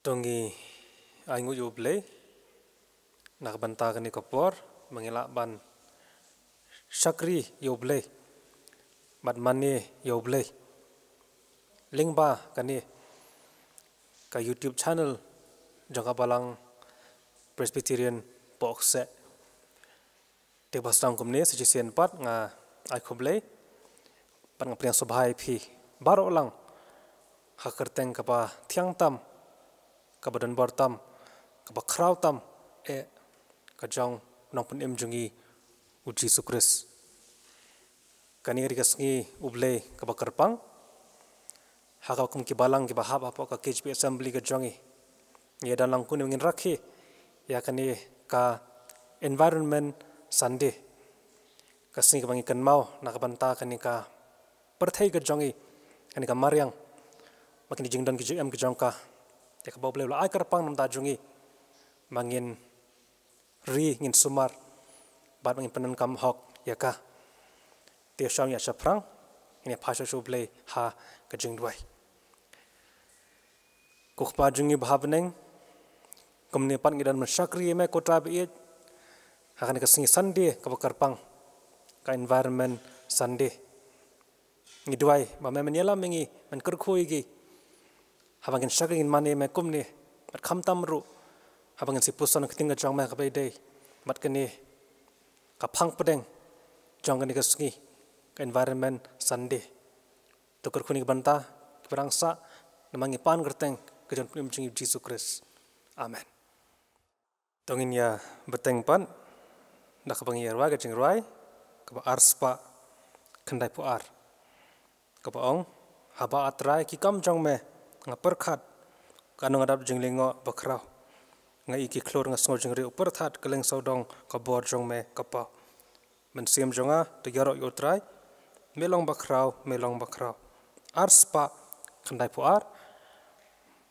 Tongi aingu yuble nakbanta kani kapor mengilak ban Shakri yuble bat mani yuble lingba kani ka YouTube channel jangka balang Presbyterian boxe te basang kumne sejisian pat nga ai kuble pat nga priang subhai phi baro lang hakerteng kapa thiang tam kabadan bartam kaba kraw tam kajang nongpun jungi uji sukris kani rigasngi uble kaba kerpang haka kum kibalang kiba hab apa ka KHP assembly ka jongi ya dalang kun ngin rakhi ya kani ka environment Sunday kasni ka bangi kan mau nakabanta kani ka perthai ka jongi kani ka maryang makini jingdan ki jm ki jongka ya ka boble la ai kerpang nam ta jongi mangin ri ngin sumar bat mangin penan kam hok ya ka te shang ya shaprang ini phasha shuble ha ka jingdwai kukpa jungi bhavneng kumne pan ngidan Shakri me kota be hakan ka singi Sunday ka bakarpang ka environment Sunday ngidwai ba me menyela mengi men kerkhoi gi habangin Shakri ngin mane me kumne bat kham tamru habangin sipusan ktinga jong me ka be dei bat kani ka phang pedeng jong kani ka singi ka environment Sunday to kerkhuni banta berangsa namangi pan gerteng ke jon prim jingi Jesus Christ amen tongin ya beteng pan nak bangi yarwa ke jing rai ke arspa kendai pu ar ke ong haba atrai ki kam jong me ngapar khat kanong adap jing lingo bakrau ngai ki klor nga sngo jing ri upar that keleng sodong ka bor jong me kapa men siam jonga to yaro yotrai melong bakrau arspa kendai pu ar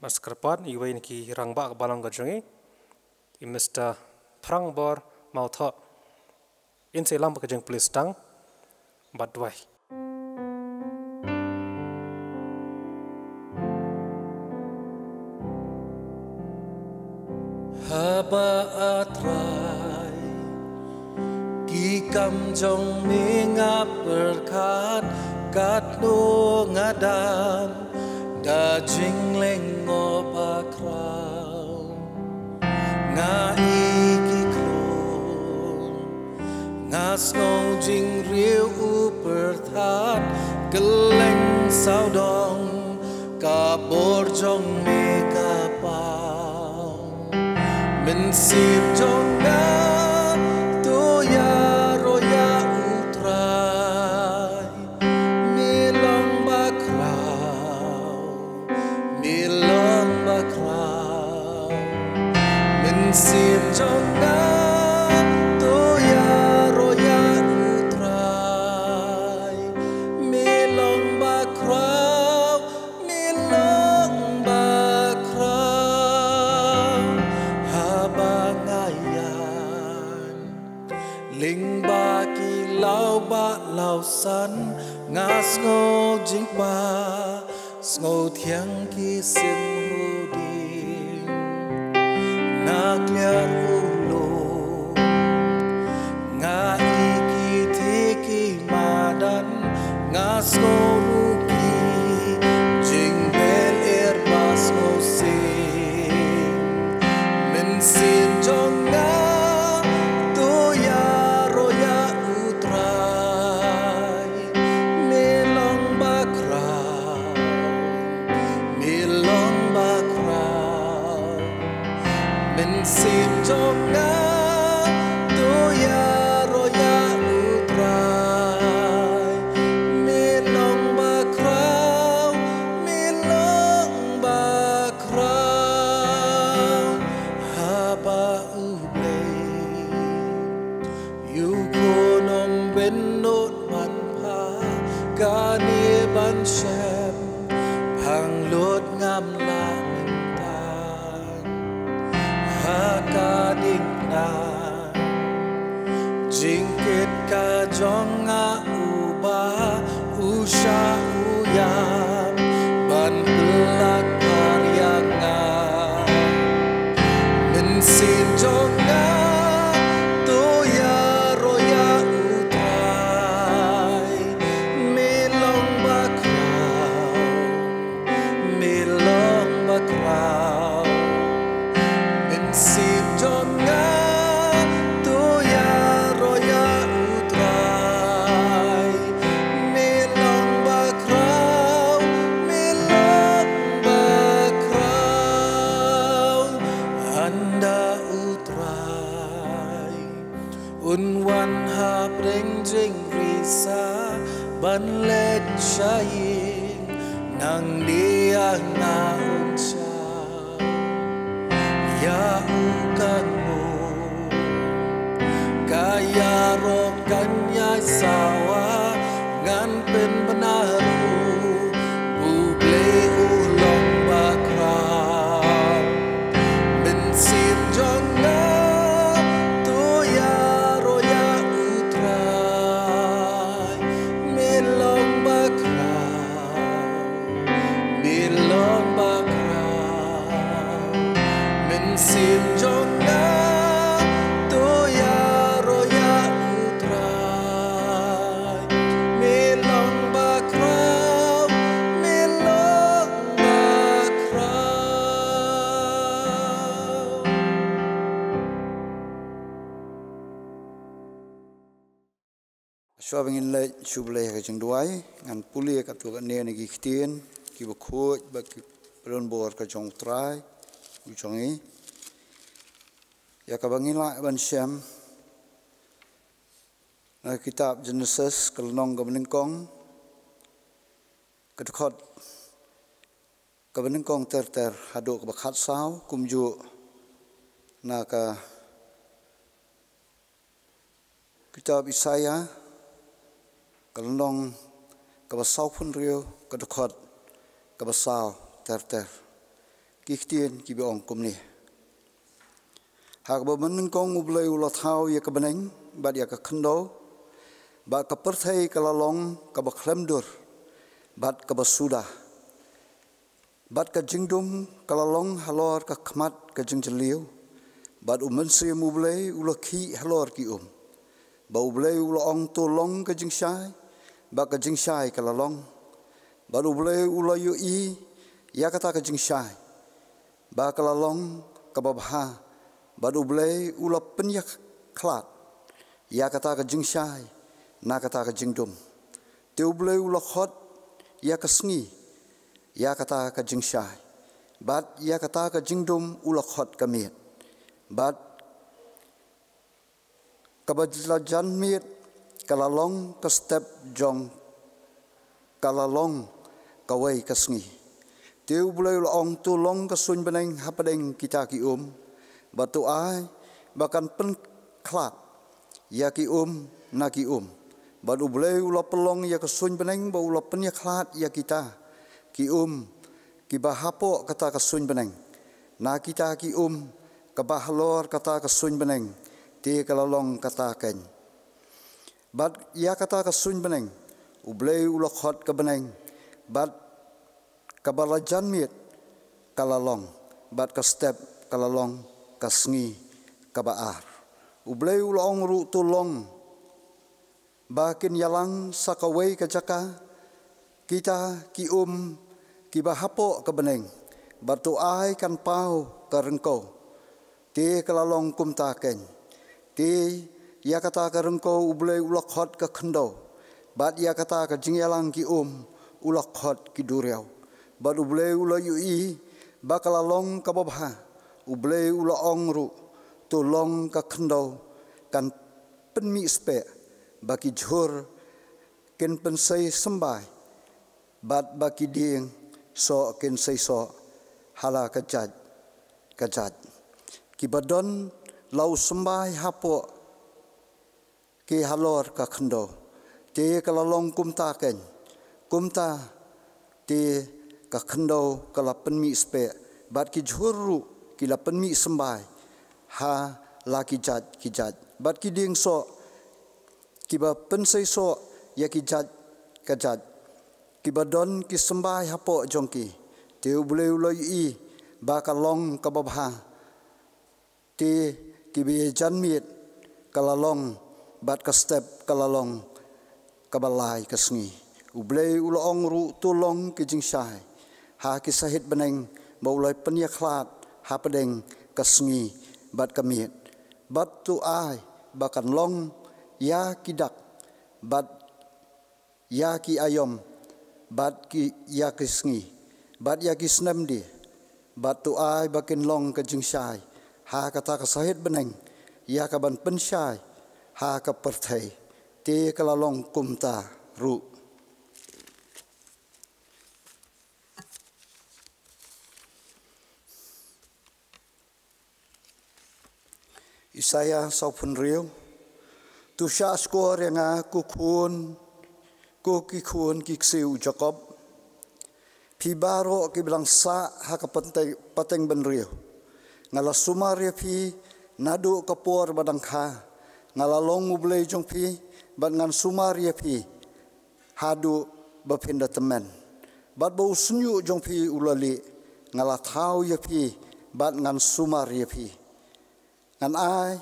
maskerpan iwain ki rangba balang gajongi imesta prang bor mautho in selam bakajeng pulis tang badwai haba atrai ki kam jong minga berkat kat no ngadam da jing lengo bakrau nga iki klon nga snow jing riu uperthat keleng saudong ka borjong me ka pau men sip jong na to ya roya utrai milong bakrau men sip jong na to ya roya utrai milong bakrau habangayan ling ba ki lau ba lau san ngas ngo jing pa sngo thiang ki sim hu ding nak liar ulo nga iki tiki madan ngas ngo ruki jing bel er bas ngo sing men sim jong na to ya roya utrai melong bakrau men sim jong na to ya roya utrai melong bakrau haba ublei yu konom benot man pa kani ban shem phang lot ngam la mentan haka ding na jingkit ka jonga uba usha uyam ban pelak karyangan sing risa ban let shaying nang dia ngaunsa ya ukanmu kaya rokanya sawa ngan pen benaru buble ulong bakram ben sim jonga to ya roya utrai melong bakram ben sim jonga to ya roya utrai melong bakram Sua bengin le suble ke jeng duai ngan puli ka tu ne ne gi ktien ki bu khoj ba ki pron bor ka jong trai u jongi ya ka bengin la ban syam na kitab Genesis kelnong ka meningkong ka khot ka meningkong ter hado ka khat sao kum ju na ka kitab Isaya kalong kabasau pun rio kadukot kabasau ter kikhtien ki beong kumni hak ba menengkong ublai ulat hau ya kabeneng bad ya ka khndo ba ka perthai kalalong ka ba khlemdur bad ka basuda bad ka jingdum kalalong halor ka khmat ka jingjeliu bad umensi ublai ulakhi halor ki ba ublai ulong tolong ka jingshai ba ka jingshai kalalong ba ublai ulayu I ya kata ka jingshai ba kalalong ka babha ba ublai ulap penyak khlat ya kata ka jingshai na kata ka jingdum te ublai ulakhot ya ka sngi ya kata ka jingshai ba ya kata ka jingdum ulakhot ka mit ba kabajlajan mit kalalong ka step jong kalalong kawai kasngi teu bulai ong tu long ka sun beneng hapadeng kita ki batu ai bahkan pen klat ya ki na ki badu bulai ula pelong ya ka sun beneng ba ula pen ya klat ya kita ki ki bahapo kata ka sun beneng na kita ki ka bahlor kata ka sun beneng te kalalong kata ken bad ya kata ka sun beneng ublei ulokhot ka beneng bad kabalajan mit kalalong bad ka step kalalong ka sngi ka baar ublei ulong ru tulong bakin yalang sakawai ka jaka kita ki ki bahapo ka beneng batu ai kan pau ka rengko te kalalong kum ta ken te ya kata ka rengko ublei ulokhot ka khndo bad ya kata ka jingyalang ki ulokhot ki duriau bad ublei ulayu I bakalalong ka babha ublei ulong ru tolong ka khndo kan penmi spe baki jhur ken pensai sembai bad baki ding so ken sai so hala kajat ki badon lau sembai hapo ke halor ka khndo te kalalong kumta ken kumta te ka khndo kala penmi spe bat ki jhuru ki la penmi sembai ha la ki jat bat ki ding so ki ba pensai so ya ki jat ki badon ki sembai hapo jongki te ubule uloi I ba kalong ka babha te ki be janmit kalalong bat ka step kalalong kabalai kasngi ublei ulong ru tulong ki jingshai ha ki sahit beneng baulai penya khlat ha pedeng kasngi bat kamit bat tu ai bakan long ya kidak bat ya ki ayom bat ki ya kisngi bat ya ki snamdi bat tu ai bakin long ka jingshai ha kata ka sahit beneng ya ka ban pensyai ha ka perthai te kalalong kumta ru. Isaya saupun riu, tu sya skor yang aku kun, ku kikun kiksiu Jacob, pi baro ki bilang sa haka pateng ben riu, ngala sumar ya pi nadu kapor badang ha, ngala long ublei jong pi, bad ngan sumar ya pi, hadu bapinda temen, bad bau sunyu jong pi ulali, ngala tau ya pi, bad ngan sumar ya pi. Ngan ai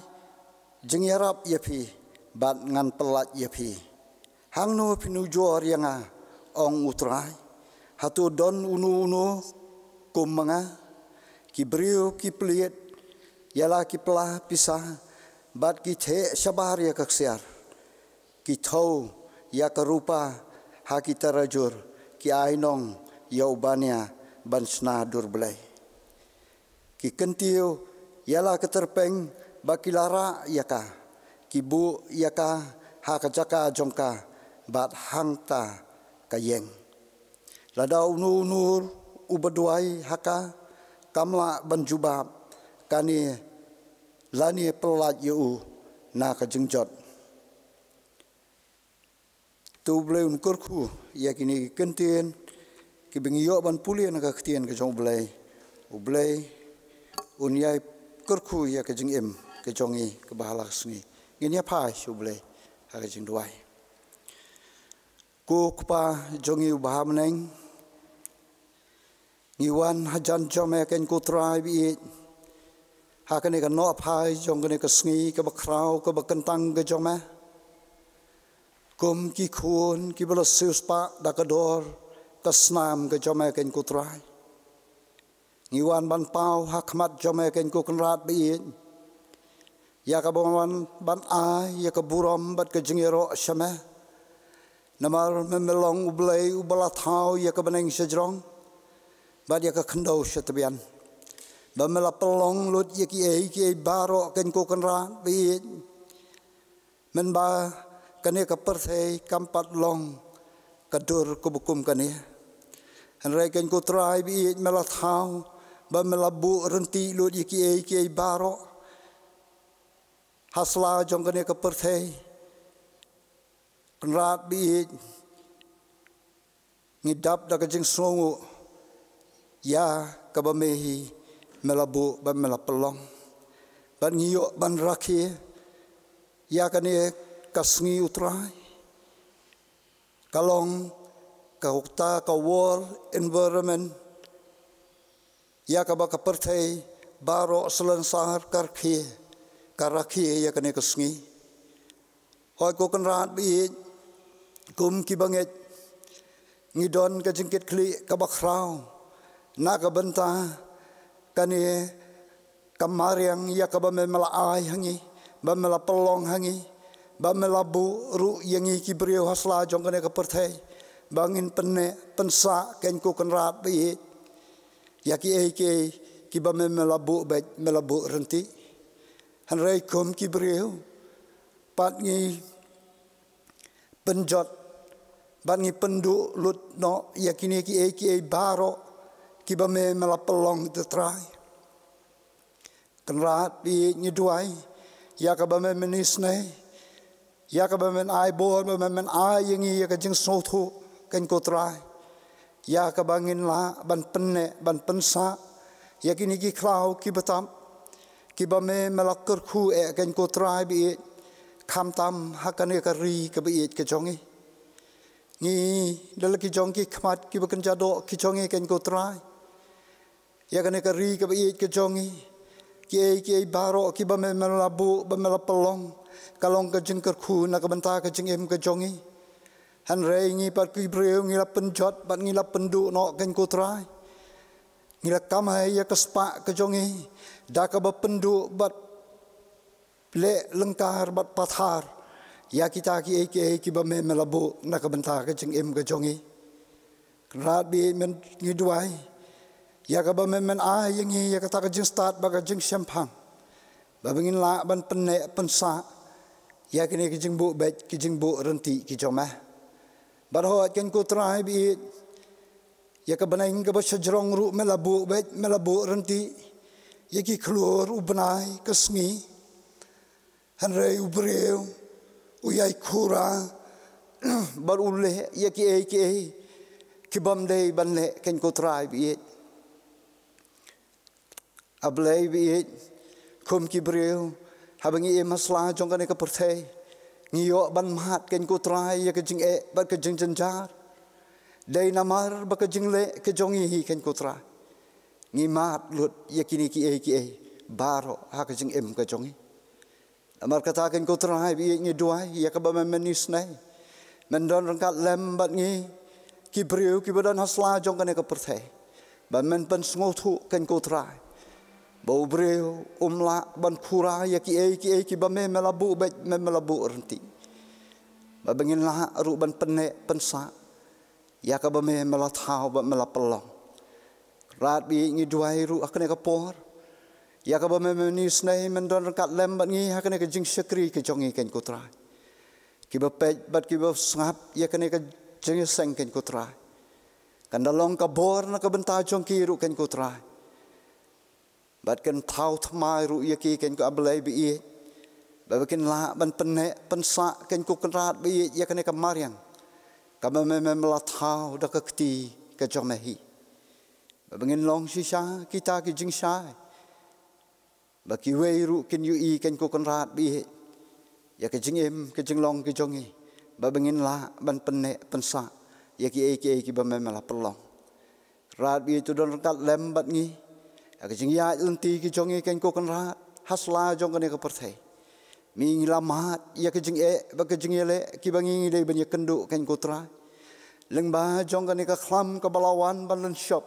jengyarap ya pi bat ngan pelat ya pi hang no pinujo rianga ong utrai hatu don unu kumanga ki brio ki pliet yala ki plah pisah bat ki the sabar ya kaksiar ki thau ya karupa ha ki tarajur ki ainong ya ubania bansna durbelai ki kentiu yala keterpeng bakilara yaka kibu yaka hakajaka jongka bat hangta kayeng ladau nur ubaduai haka kamla banjubab kani lani pelat yu na kajengjot tu blei unkurku yakini kentien kibengio ban pulien ka ktien ka jong blei unyai kurku ya kejeng im kejongi kebahala sni ngini apa suble ha kejeng duai ku kupa jongi ubah meneng ngiwan hajan jome ken ku trai bi ha kene kan no apa jong kene kesngi ke bakrau ke bakentang ke jome kum ki khun ki bala siuspa dakador kasnam ke jome ken ku trai ngiwan ban pau hakmat jome ken ku kenrat bi ya ka bonwan ban ai ya ka buram bat ke jingero shame namar memelong ublei ubala thau ya ka beneng sejrong bat ya ka khndau setabian bamela pelong lut ya ki baro ken ku kenrat bi men ba kane ka perthei kampat long kadur ku bukum kane hanrai ken ku trai bi mela thau ba melabu renti lut iki baro hasla jong kene ke perthei kenrat bi ngidap da kajing songu ya ka ba mehi melabu ba melapelong ban ngiyo ban rakhi ya kane kasngi utrai kalong ka hukta ka world environment ya ka ba ka perthei baro selansar karkhi karakhi ya kane kasngi hoi ko kanrat bi kum ki banget ngidon ka jingkit kli ka bakrau na ka benta kane kamariang ya ka ba memela ai hangi ba mela pelong hangi ba melabu ru yangi ki brio hasla jong kane ka perthei bangin penne pensa ken ko kanrat bi yaki ki ba melabu bet melabu renti hanrai kom ki brio pat ngi penjot ban ngi pendu lut no yakini ki baro ki ba melapelong tetrai kenrat bi ngi duai ya ka ba menisne ya ka ba men ai bor ba men ai yangi ya ka jing sothu ken ko trai ya ka bangin la ban penne ban pensa ya kini ki klau ki batam ki ba me melakar khu e ken ko trai bi kham tam hakane ka ri ka bi ke jongi ni dal ki jong ki khmat ki bakan jado ki jongi ken ko trai ya kane ka ri ka bi ke jongi ki baro ki ba me melabu ba melapelong kalong ka jingkar khu na ka banta ka jingem ka jongi han rei ngi pat ki breu ngi la penjot bat ngi la pendu no ken ko trai ngi la kamai ya kaspa ka jongi da ka ba pendu bat le lengkar bat pathar ya kita ki ba me melabu na ka banta ka jingem ka jongi rat bi men ngi duai ya ka ba men ai ngi ya ka ta ka jing start ba ka jing champang ba bingin la ban penne pensa ya kini kijing bu bet kijing bu renti kijomah barhot ken ku trai bi ya ka banaing ka bashajrong ru melabu bet melabu renti ya ki khluor u banai kasngi hanrei u breu u yai khura bar ulle ya ki kibam dei banle ken ku trai bi ablei bi kum ki breu habangi masla jong kan ka perthai ngiyo ban mat ken ku trai ya ke jing ba ke jing janjar dei namar ba ke jing le ke jongi hi ken ku trai ngi mat lut ya kini ki baro ha ke jing ke jongi amar kata ken ku trai bi ngi duai ya ka ba menis nai mendon rangkat lem bat ngi ki breu ki badan hasla jong kan ka perthai ba men pen sngotu ken ku trai bau breu umla ban khura ya ki ba me melabu bet me melabu renti ba bengin la ru ban penne pensa ya ka ba me melathau ba melapelong rat bi ngi duai ru akne ka por ya ka ba me ni snai mendon kat lem ban ngi akne ka jing sekri ke jongi ken kutra ki ba pet bat ki ba ngap ya kane ka jing seng ken kutra kandalong ka bor na ka benta jong ki ru ken kutra bat ken thau thmai ru ya ki ken ko ablai bi ba ken la ban penne pensa ken ku kenrat bi ya ken ka mariang ka me mela thau da ka kti ka jomehi ba bengin long shisha kita ki jing sha ba ki wei ru ken yu ken ku kenrat bi ya ke jing ke jing long ki jongi ba bengin la ban penne pensa ya ki ba me mela pelong rat bi tu don kat lem bat ngi ak jing ya lenti ki jongi ken ko kan rat hasla jong kan ka perthai mi lamat ya ke jing ba ke jing le ki bangi le ban ya kendu ken ko tra leng ba jong kan ka khlam ka balawan ban len shop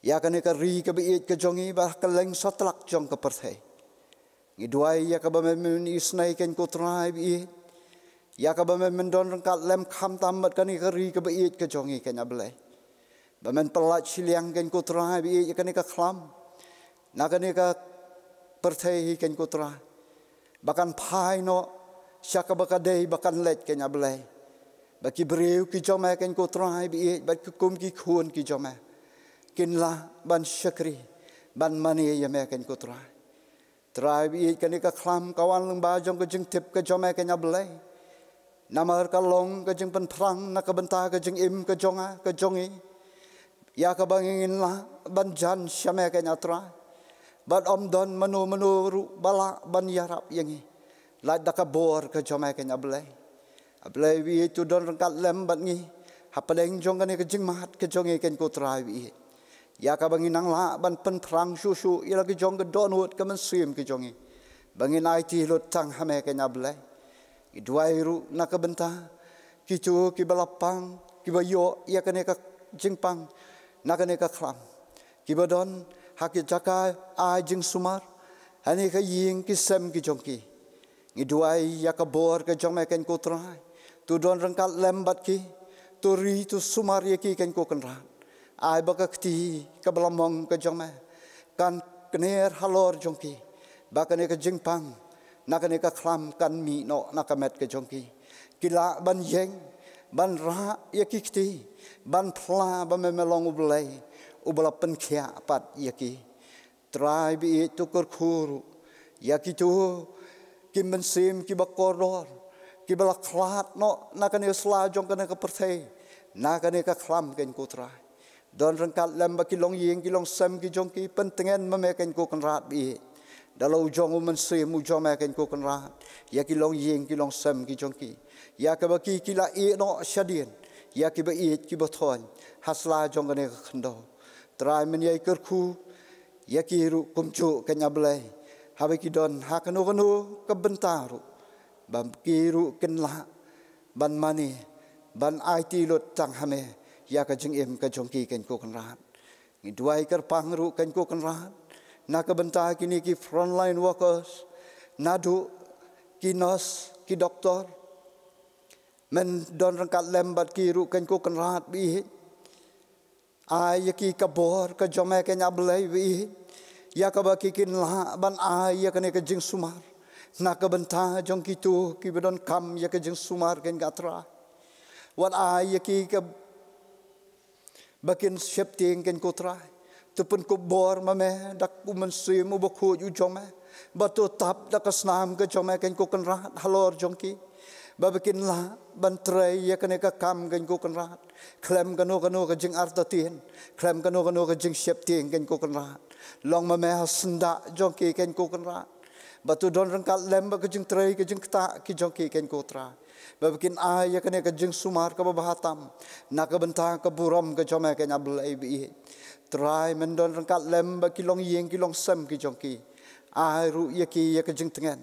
ya kan ka ri ka bi ke jongi ba ka leng satlak jong ka perthai ngi duai ya ka ba men isnai ken ko tra bi ya ka ba men don ka lem kham tam kan ka ri ka bi ke jongi ken ablai bamen pelat siliang ken kutra bi kan ka khlam na kan ka perthai ken kutra bakan phai no syaka bakadei bakan let ken ablai baki breu ki joma ken kutra bi bak kum ki khun ki joma kin la ban syakri ban mani ya me ken kutra trai bi kan ka khlam kawan leng ba jong ke jing tip ke joma ken ablai namar ka long ke jing pen prang na ka benta ke jing im ke jonga ke jongi ya ka bangin la ban jan syame ka nyatra ban om don manu ru bala ban yarap yangi la da ka bor ka jome ka nyablai ablai wi tu don rangkat lem ban ngi hapaleng jong kan ke jing mat ke jongi ken ko trai wi ya ka bangin nang la ban pen prang su ila ke jong ke don hut ka men sim ke jongi bangin IT lot tang hame ka nyablai i duai ru na ka benta ki chu ki balapang ki bayo ya ka ne ka jingpang nakane ka khlam kibadon haki jaka a jing sumar hani ka ying ki sem ki jongki ngi duai ya ka bor ka jong ken ko trai tu don rangkat lembat ki tu ri tu sumar ye ki ken ko kanra ai ba ka kti ka blamong ka jong kan kner halor jongki ba kane ka jingpang nakane ka khlam kan mi no nakamet ka jongki kila ban yeng ban ra ye ki kti ban pla ba me melong ublai ubla pen khia pat yaki trai bi tu kur khuru yaki tu kim ben sim ki bakoror ki bala khlat no nakane sla jong kana ka perthai nakane ka khlam ken ku trai don rangkat lem ba ki long yeng ki long sem ki jong ki pentengen ma me ken ku kan rat bi dalau jong men sim u jong me ken ku kan rat yaki long yeng ki long sem ki jong ki ya ka ba ki la e no shadien ya ki ba it ki ba thon hasla jong ne khndo trai men yai ker khu ya ki ru kum chu ka nyablai ha ba ki don ha ka no ka bentaru bam ki ru ken la ban mani ban IT lot tang hame ya ka jing em ka jong ki ken ko kan rat ngi duai ker pang ru ken ko kan rat na ka benta kini ki frontline workers nadu ki nurse ki doktor men don rangkat lembat ki ru ken ko kan rat bi ai ki ka bor ka jome ken ablai bi ya ka ba ki kin la ban ai ya kan ka jing sumar nak bentah jong kitu ki bedon kam ya ke jeng sumar ken gatra wat ai ya ki ke bakin septing ken kotra tupun ko bor mame dak uman sim u bokhu ju jong me batu tap dak snam ke jong me ken ko kan rat halor jong ki babakin la bantrai ya kene ka kam ken ko kan rat klem kano ke jeng artatin klem kano ke jeng septing ken ko kan rat long mame hasnda jong ki ken ko kan rat batu don rangkat lem ba ke jeng trai ke jeng ta ki jong ki ken kotra babakin ai ya kene ka jeng sumar ka bahatam nak bentah ka buram ke jong me ken abel bi try mendon rangkat lem ba kilong yeng kilong sem ki jong ki ai ru ya ki ya ke jeng tengen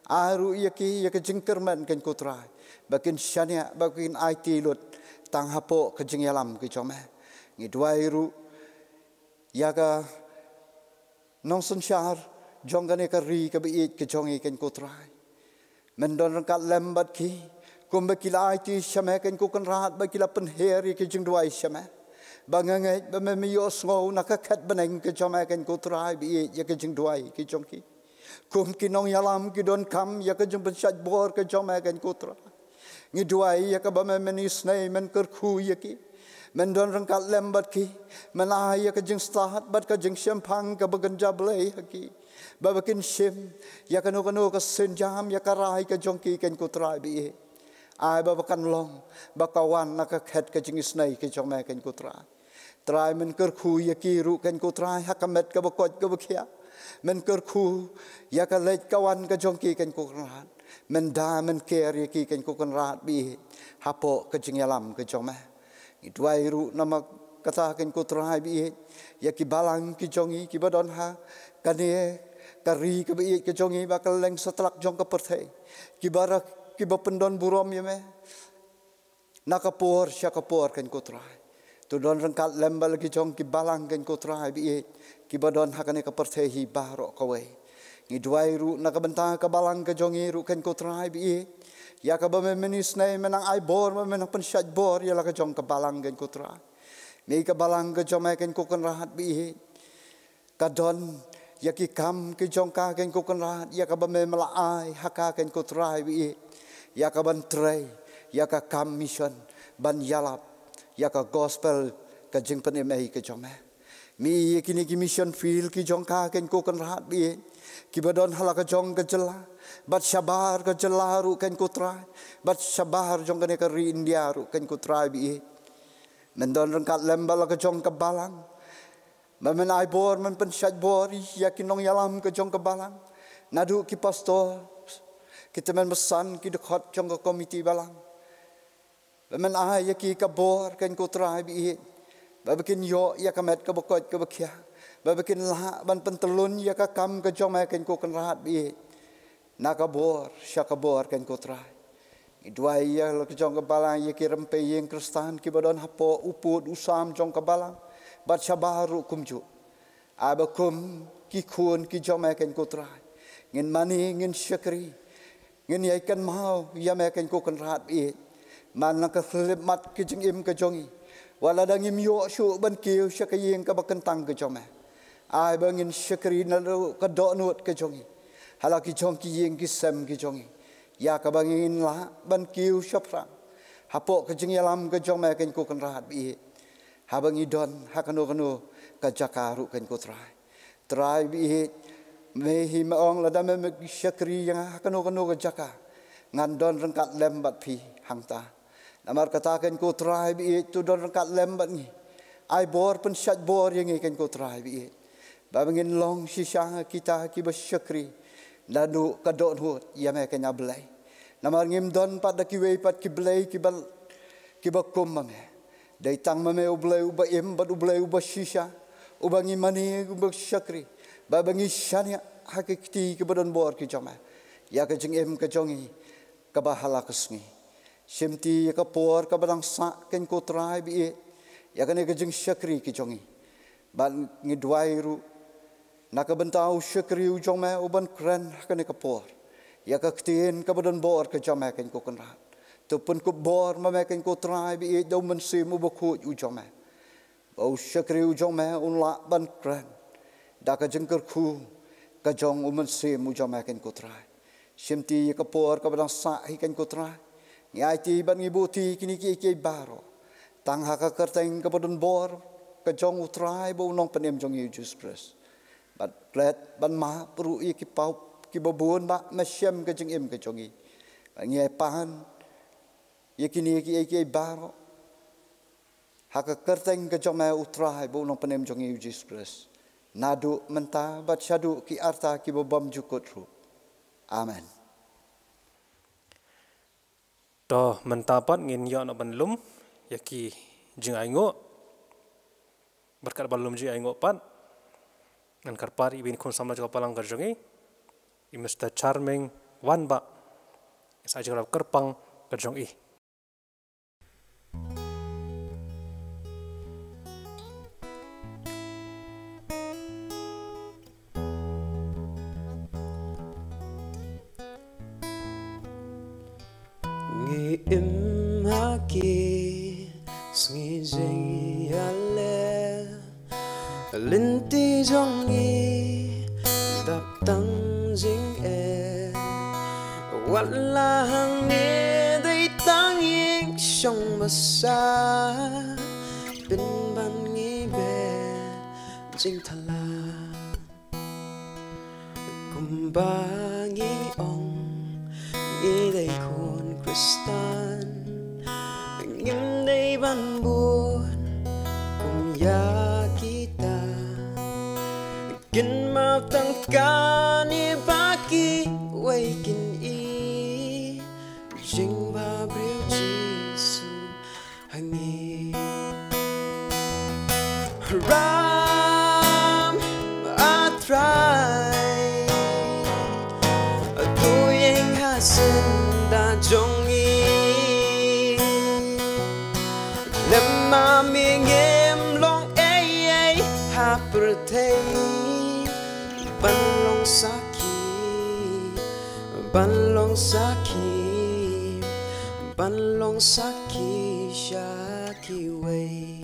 aru yaki ya ke jengkerman ken kotra bakin syania bakin IT lut tang hapo ke jeng yalam ke jome ngi duai ru ya ka nong sensyar jonggane ka ri ke biit ke jongi ken kotra mendon rangkat lembat ki kum bakila IT syame ken ko kan rahat bakila penher ke jeng duai syame bangangai bamemiyo sngo nakakat beneng ke jome ken kotra biit ya ke jeng duai ke jongki kum kinong yalam ki don kam ya ke jeng pensat bor ke jome ken kotra ngi duai ya ke bame menis nei men kerku ya ki men don rangkat lembat ki men ya ke jeng stahat bat ke jeng syempang ke begenja blai ki babakin sim ya ke no ke senjam ya ke rai ke jongki ken kotra bi ai babakan long bakawan nak khet ke jeng isnei ke jome ken kotra trai men kerku ya ki ru ken kotra hakamet ke bakot ke bakia men kerku ya ka lej kawan ka jongki ken ko rat men da men ker ya ki ken ko rat bi hapo ke jeng yalam ke jome idwai ru nama kata ken ko trai bi ya ki balang ki jongi ki badon ha kane kari ke bi ke jongi bakal leng setelak jong ke perthei ki barak ki bapendon burom ya me nakapor syakapor ken ko trai tu don rangkat lembal ki jong ki balang ken ko trai bi ki badon hakane ka perthehi baro kawe ngi duai ru nak bentah ka balang ka jongi ru ken ko trai bi ya ka ba menis nei menang ai bor menang pensat bor ya la ka jong ka balang ken ko trai mi ka balang ka jome ken ko kan rahat bi ka don ya ki kam ki jong ka ken ko kan rahat ya ka ba me mala ai haka ken ko trai bi ya ka ban trai ya ka kam mission ban yalap ya ka gospel ka jing pen emei ke jome mi kini ki mission field ki jong ka ken ko kan rahat bi ki badon hala ka jong ka jela bat sabar ka jela ru ken ko trai bat sabar jong ka ri India ru ken ko trai bi mendon rangkat lembal ka jong ka balang men ai bor men pensat bor ya kinong yalam ka jong ka balang nadu ki pastor kita men besan ki dekat jong ka komiti balang men ai ya ki ka bor ken ko trai bi babakin yo ya kamet ka bokot ka bakia babakin la ban pentelun ya ka kam ka jome ken ko kan rahat bi nakabor syakabor ken ko trai idwai ya lo jong ka balang ya ki rempe yeng kristan ki badon hapo uput usam jong ka balang bat sabaru kumju abakum ki kun ki jome ken ko trai ngin mani ngin syakri ngin yai kan mau ya me ken ko kan rahat bi man ka khlemat ki jing im ka jongi wala dangim yo syu ban kiu syakayeng ka bakentang ke jome ai bangin syakri na ka do nut ke jongi halaki jong ki yeng ki sem ki jongi ya ka bangin la ban kiu syapra hapo ke jing yalam ke jome ken ko kan rahat bi habang idon hakano ka jakaru ken ko trai bi me hi maong la dame syakri yang hakano ka jaka ngandon rengkat lembat pi hangta amar katakan ko trai bi tu don rangkat lembat ni ai bor pensat bor yang ikan ko trai bi babangin long sisa kita ki bersyukri dadu kadon hut ya me kenya belai namar ngim don pada ki we pat ki belai ki bakum mame dai tang mame ublai uba im bad ublai uba sisa ubangi mani bersyukri babangi syania hakikti ki badon bor ki jama ya ke jeng em ke jongi ka bahala kesngi Simti ya ka por ka badang sa ken ko trai bi ya kan ke jeng syakri ki jongi ban ngidwai ru nak bentau syakri u jong me uban kren kan ka por ya ka ktien ka badan bor ka jama ken ko kan rat tu pun ko bor ma me ken ko trai bi do men sim u bokhu u jong me bau syakri u jong me un la ban kren da ka jeng ker khu ka jong u men sim u jong me ken ko trai Simti kapor ka badang sa hikan ko tra. Ngai ti ban ngibuti kini ki baro. Tang haka kerteng ka badon bor ka jong utrai bo nong penem jong Jesus Christ. Bat plet ban ma pru i ki pau ki babun ba masyam ka jeng im ka jongi. Ngai pahan yakini ki baro. Haka kerteng ka jong ma utrai bo nong penem jong Jesus Christ. Nadu menta bat syadu ki arta ki babam jukut ru. Amen. To mentapat ngin yo na banlum yaki jing aingo berkat balum ji aingo pat ngan karpar ibin kun sama juga palang kerjongi i Mr. Charming wan ba sa juga kerpang kerjongi. Im haki sngi jing ale linti jong i dap tang jing e wala hang ni dai tang ying shong masa bin ban ngi be jing thala kumbangi ong i dai khôn Kristan ngim đây ban buồn cùng ya kita kin mau tang ka ni baki wai kin i jing ba bril Jesus hangi ram a try tu yang hasin da jong Lemma ming em long ay hapertay banlong saki shaki way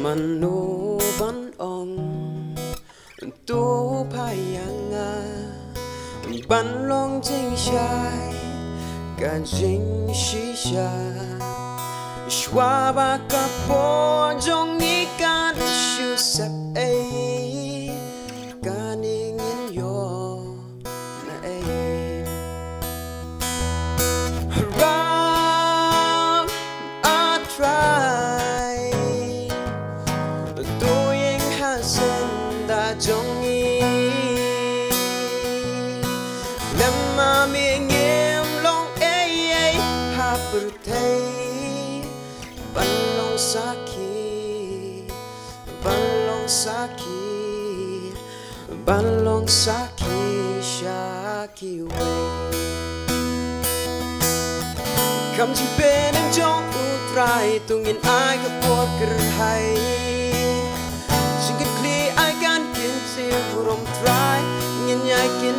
mano ban ong tu payanga banlong jing shai ka jing shisha Schwaba kapo jong ikan shusap ay kaning in yo na ay ram a try doing hasen da jong i lemma ming em long ay hapertay balong saki shaki way Come to ben em jong utrai tungin ai ka por kerhai Singkat kli ai kan kin se burom try ngin yai kin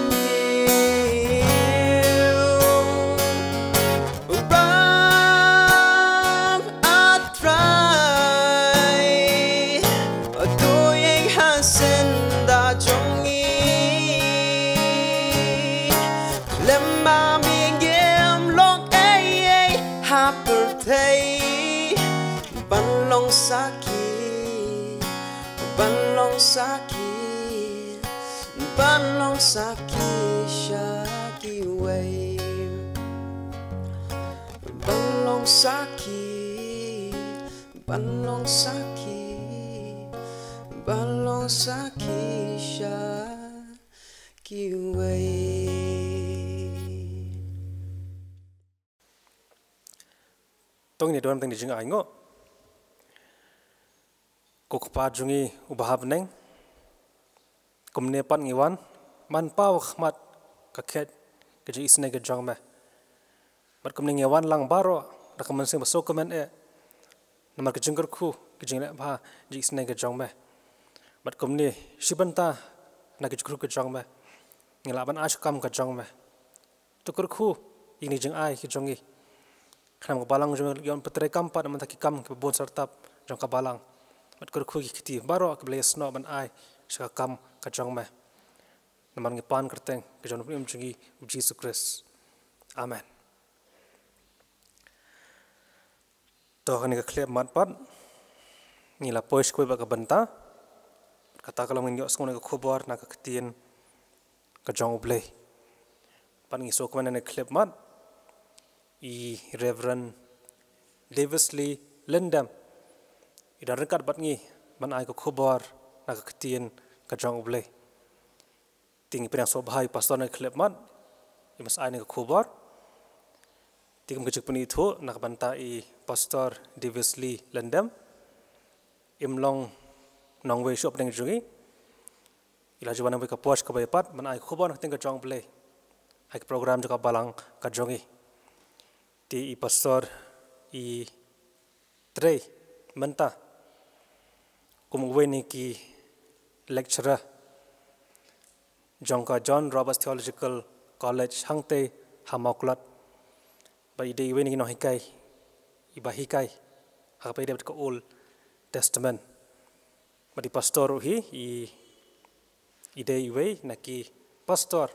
Banlong saki shaki way Banlong saki shaki way Tong ni doam tang di jing aingo ko kpa jungi ubahab neng kumne pan ngiwan man pau khmat ka khet ke ji isne ke jong me bar kumne ngiwan lang baro da kaman sing baso kaman e namar ke jingker khu ke jingle ba ji isne ke jong me bar kumne shibanta na ke jukru ke jong me ngila ban ash kam ka jong me tukur khu ini jing ai ke jongi khnam ka balang jong yon patre kam pa man ta ki kam ke bon sartap jong ka balang bar kur khu ki khiti baro ke bles no ban ai shaka kam ka jong me naman ngipan kerteng ke John pun imjungi Jesus Christ. Amen. Toh kan ke klip matpat ngila pois kue baka benta kata kalau mengyok semua ke kubur nak ketien ke John Obley. Pan ngisok mana ne klip mat I Reverend Davis Lee Lindam ida rekat bat ngi man ai ke kubur nak ketien ke John Obley. Ting pirang sobhai pastor ne klip mat imas ai ne ke kubur Tikum kecik pun itu nak banta I Pastor Davis Lee Lindam imlong nongwe shop dengan jungi ila jualan mereka puas kebayapat mana ai khubon tinggal jong play ai program juga balang ka jongi ti I Pastor I Trey menta kumwe ni ki lecturer jongka John Roberts Theological College hangte hamaklat By day when you know hikai, ibahikai, hapai dapat ke Old Testament. Badi pastor uhi ide iwe naki pastor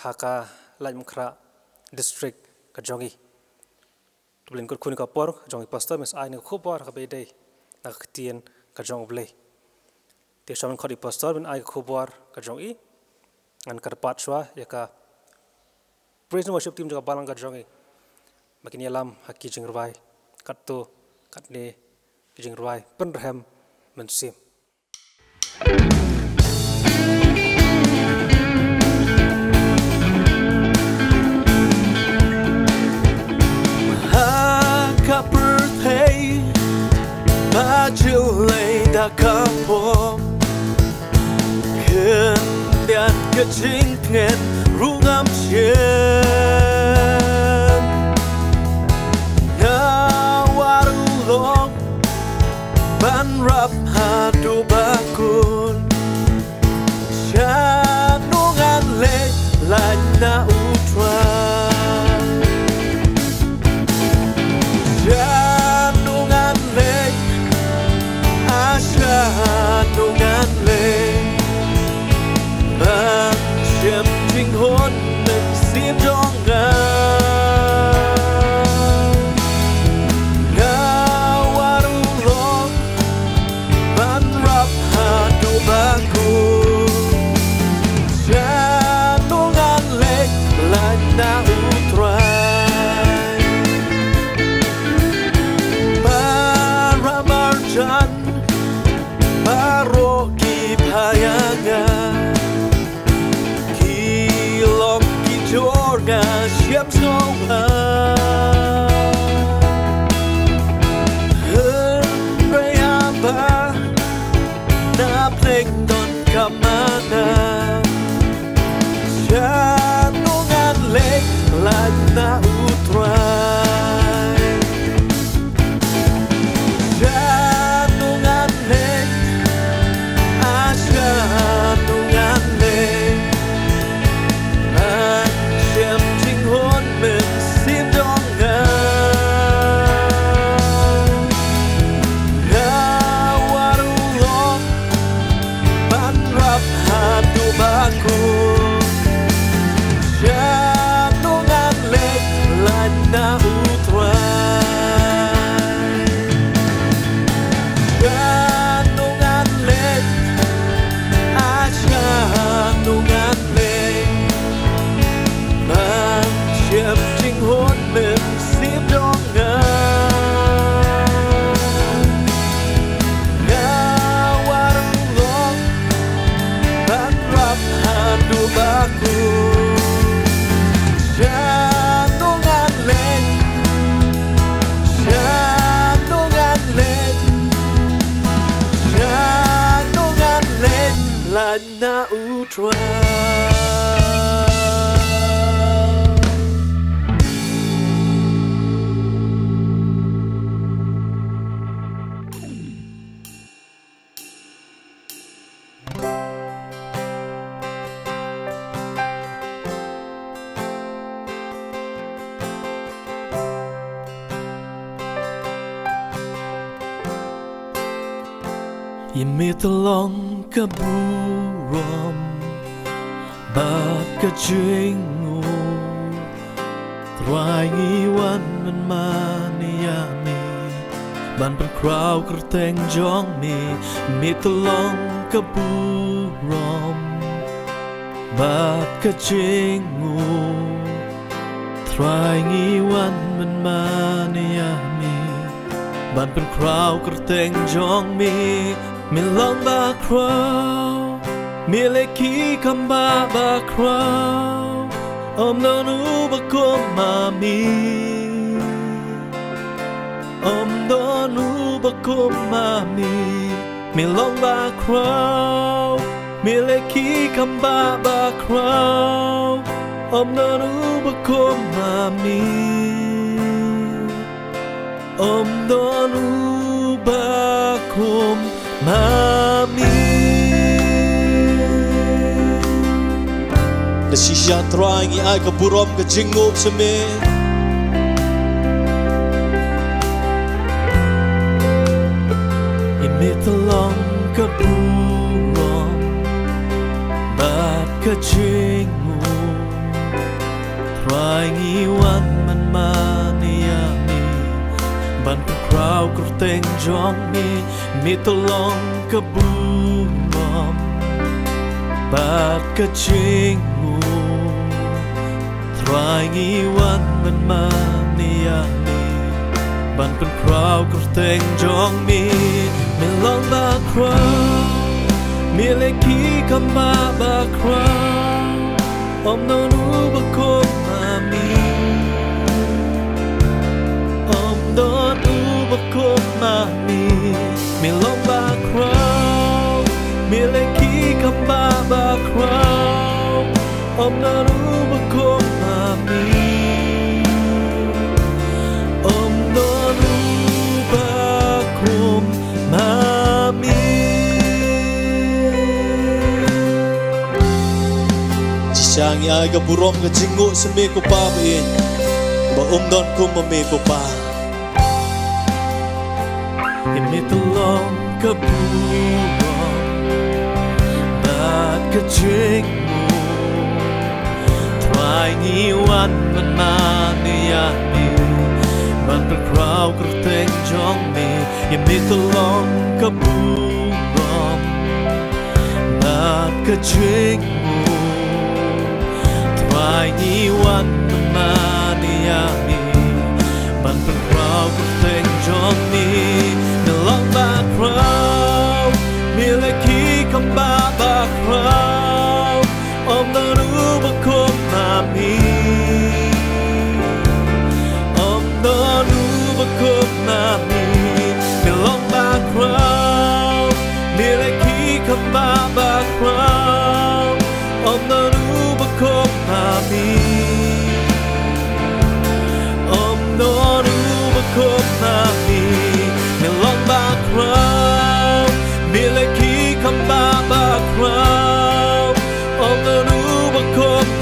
haka Lajmukra district kajongi. Tulen kur kun kapor jongi pastor mes ai ne khupor hapai day nak ketien kajong oblei. Dia shaman khodi pastor ben ai khupor kajongi an karpat swa ya ka Praise and worship team juga balang kat jongi. Makin yalam haki jengruai kat tu kat ne jengruai penraham mensim. Haka birthday maju lay dah kapom kendian kejingken rungam chen nawarulong ban rap hadu bakun shanungan le lain na utra shanungan le ashanungan le ban siam jing hon Sim jongan ngawarulong ban rap hadu bakun shanungan lek lain na utrai para marjan paroki payangan Jorga siap soha Berapa Naplek don kamana Shanungan lek Lagna utrai Shanungan lek Ashanungan lek Siam jing hon men sim dongan Ngawarulong ban rap hadu bakun shanungan lek lain na utrai shanungan lek ashanungan lek Siap jing hon men sim dongan Ngawarulong ban rap hadu bakun shanungan lek shanungan lek shanungan lek lain na utrai Yimit long kaburam bat kajingu Try iwan man maniyami Ban berkrau kerteng jong mi telong kaburam bat kajingu Try iwan man maniyami Ban berkrau kerteng jong mi long ba crow mileki kamba ba crow nonu ba mami nonu ba mami long ba crow mileki kamba ba crow nonu ba mami nonu ba Mami Nasisya trying ay kaburom ka jingop sa me Imitalong kaburom Bat ka jingop Trying iwan man maniyami Ban ka kraw kurteng jong mi tolong kaburam bat kacingmu Trying iwan man maniyami ban pen kraw kurteng jong mi long ba kraw mileki kamba ba kraw nonu ba mami nonu ba mami Milong ba crow, mileki kamba ba crow, nonu ba mami, nonu ba mami. Sisang ay kaburom ka jingo sa me ko pa bain ba don ko mami ko pa Imitulong kaburam bat kajingmu Try iwan man maniyami ban berkrau kerteng jong mi Imitulong kaburam bat kajingmu Try iwan man maniyami ban berkrau kerteng jong mi Long ba crow, mileki kamba ba crow, nonu ba mami, nonu ba mami, long ba crow, mileki kamba ba crow, nonu ba mami, nonu ba mami. Milong ba crow, mileki kamba ba crow, nonu ba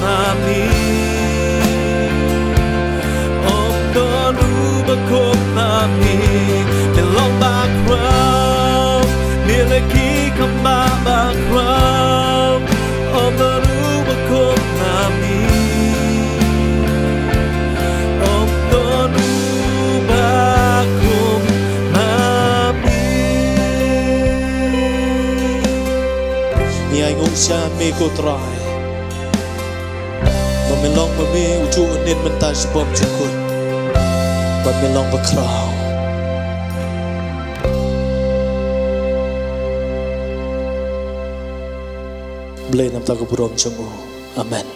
mami, nonu ba mami. Milong ba crow, mileki kamba ba crow, nonu ba mami, nonu ba ngong siya me ko try Mamelong mami uju unin mentas bom cukut Mamelong bakraw Blay nam ta kaburom chungu Amen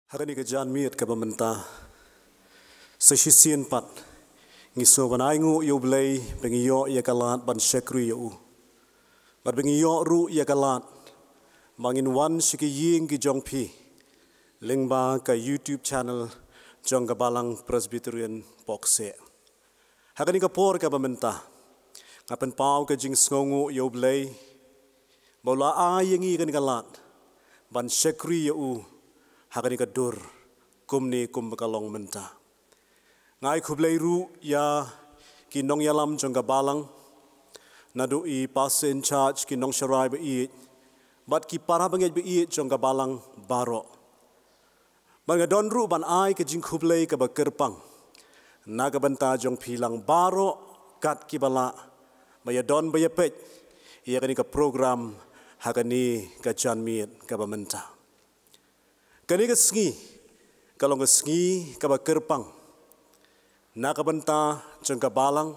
Hakani ka jan miet ka bamenta sa shisien pat ngiso banai ngu yo blay bengiyo ya kalat ban shekru yo Bar bengiyo ru ya kalat mangin wan shiki ying ki jong pi lingba ka YouTube channel jong Gabalang Presbyterian Pokse Hakani ka por ka bamenta ngapen pau ka jing sngongu yo blay Bola ayengi kan kalat ban shekru yo Hakani ka dur kumni kum bakalong menta ngai khublei ru ya kinong yalam jong Gabalang nadu I pass in charge ki nong sharai ba I bat ki para bangej ba I jong ka balang baro banga don ru ban ai ka jing khublei ka ba kerpang naga banta jong philang baro kat ki bala ba ya don ba ya pej ia kani ka program hakani ka janmiet ka ba menta kani ka sngi kalong ka sngi ka ba kerpang naga banta jong ka balang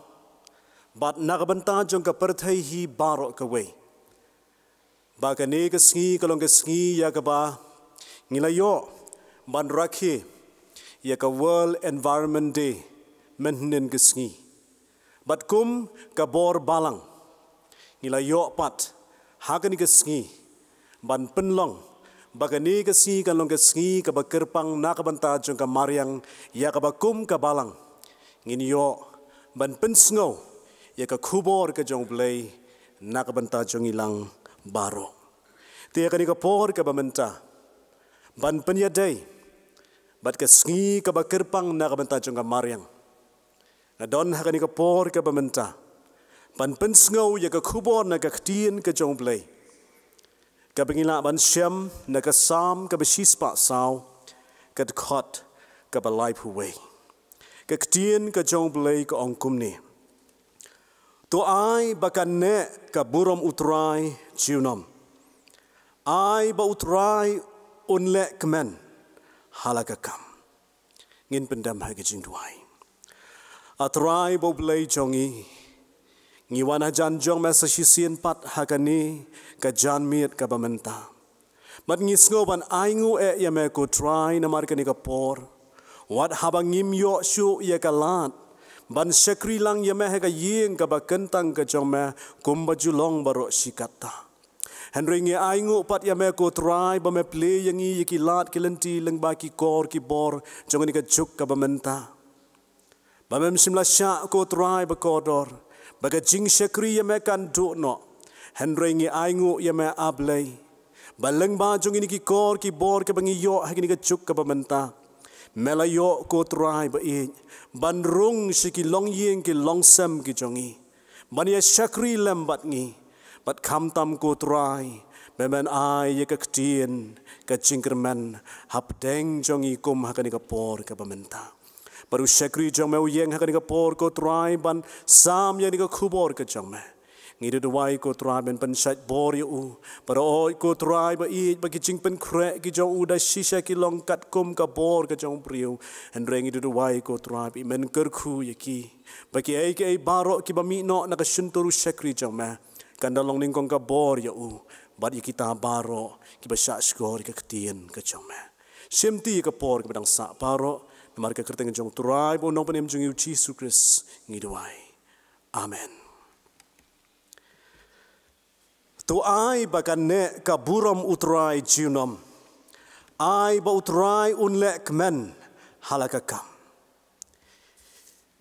bat nakabanta jong ka perthai hi baro ka we ba ka ne ka sngi kalong ka sngi ya ka ba ngilayo ban rakhi ya ka World Environment Day menhen ka sngi bat kum ka bor balang ngilayo pat hakani ka sngi ban penlong ba ka ne ka sngi kalong ka sngi ka ba kerpang nakabanta jong ka maryang ya ka ba kum ka balang nginyo ban pensngo ya ka khubor ka jong blei nakabanta jong ilang baro te ka ni ka por ka bamenta ban penya dai bat ka sngi ka ba kerpang nakabanta jong ka maryang na don ha ka ni ka por ka bamenta ban pensngo ya ka khubor na ka ktien ka jong blei ka bangila ban syam na ka sam ka besispa saw ka khot ka ba life huwei ka ktien ka jong blei ka ongkum ni to ai bakan ne ka burom utrai jiunom ai ba utrai unle kemen halakakam ngin pendam ha gijing duai atrai bo blei jongi ngiwana jan jong masasisien pat hakani ka janmiet ka bamenta mat ngisngo ban aingu e yame ko trai na markani ka por wat habangim yo shu ya kalat ban syakri lang yameh ka yeng ka ba kentang ka jome kumba julong baro sikata henry nge aingu pat yameh ko try ba me play yangi yikilat kilenti leng ba ki kor ki bor jongani ka juk ka ba menta ba mem simla sha ko try ba kodor ba ka jing syakri yameh kan do no henry nge aingu yameh ablay ba leng ba jongini ki kor ki bor ka bangi yo hakini ka juk ka ba menta melayo ko try ba I ban rung siki long yeng ki long sem ki jongi ban ya syakri lembat ngi bat kham tam ko try bemen ai ye ka ktien ka chingkerman hap deng jongi kum hakani ka por ka bamenta baru syakri jong me yeng hakani ka por ko try ban sam ye ni ka khubor ka jong me ngidu duai ko try ben pensat bor yu para oi ko try ba I ba ki ching pen kre ki jong u da shisha ki long kat kum ka bor ka jong priu en reng ngidu duai ko try bi men ker khu ye ki ba ki ai baro ki ba mi no na ka shuntoru syakri jong me kan dalong ning kong ka bor yu ba ki ta baro ki ba sha skor ka ktien ka jong me simti ka por ki badang sa baro mar ka kerteng jong try bo no panem jong yu Jesus Christ ngidu ai amen. To ai bakan ne ka burom utrai jiunom ai ba utrai unle kemen halakakam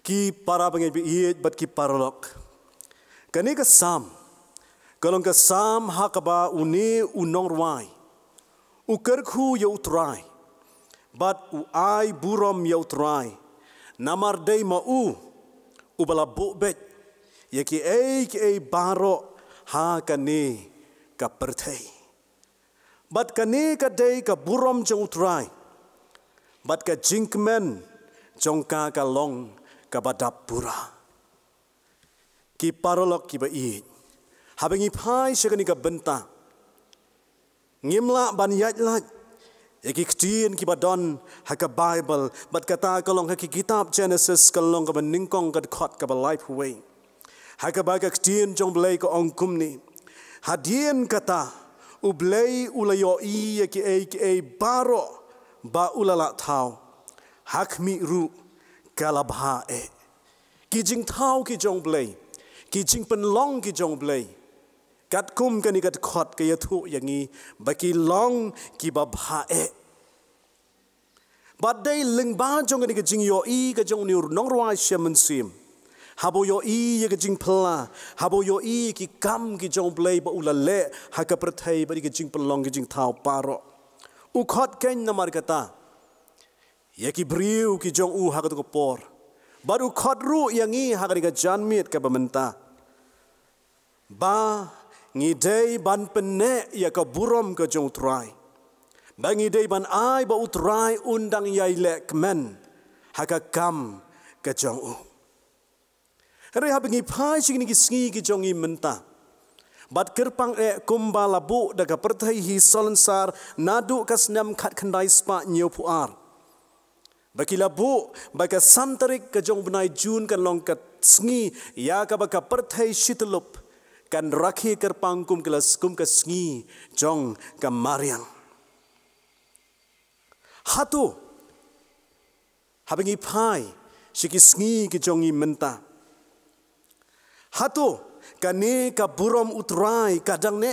ki para bangej bi iet bat ki paralok kani ka sam kalong ka sam hakaba uni unong ruai uker khu yo utrai bat u ai burom yo utrai namar dei ma u ubala bo bet ye ki ai baro ha kani ka perthai bat kani ka dei ka burom jong utrai bat ka jinkmen jong ka long ka badap pura ki parolok ki ba I habengi phai shakani ka benta ngimla ban yat la eki ktien ki badon ha ka Bible bat kata kalong ha ki kitab Genesis kalong ka ningkong ka khot ka ba life way hakabaga ktien jong blei ko ongkum ni hadien kata ublei ulayo I ki baro ba ulala thau hakmi ru kalabha e ki jing thau ki jong blei ki jing pen long ki jong blei kat kum kani kat khot ke yathu yangi ba ki long ki ba bha e but dei leng ba jong kani ka jing yo I ka jong ni nong rwa shaman sim habo yo I ye ka jing pla habo yo I ki kam ki jong blei ba ulale ha ka perthai ba ki jing pelong ki jing thau paro u khot ken na mar kata ye ki briu ki jong u ha ka to por ba u khot ru yangi ha ka janmiet ka bamenta ba ngidei ban pene ya ka burom ka jong trai ba ngidei ban ai ba utrai undang yai lek men haka kam ka jong u re ha bengi phai sing ni sngi ki jong i menta bat kerpang kumba labu daga perthai hi solensar nadu kasnam khat khandai spa nyu puar baki labu baka santarik ka jong benai jun kan long ka sngi ya ka baka perthai shitlup kan rakhi kerpang kum kelas kum ka sngi jong ka mariang hatu habengi phai shiki sngi ki jong i menta hatu kane ka burom utrai kadang ne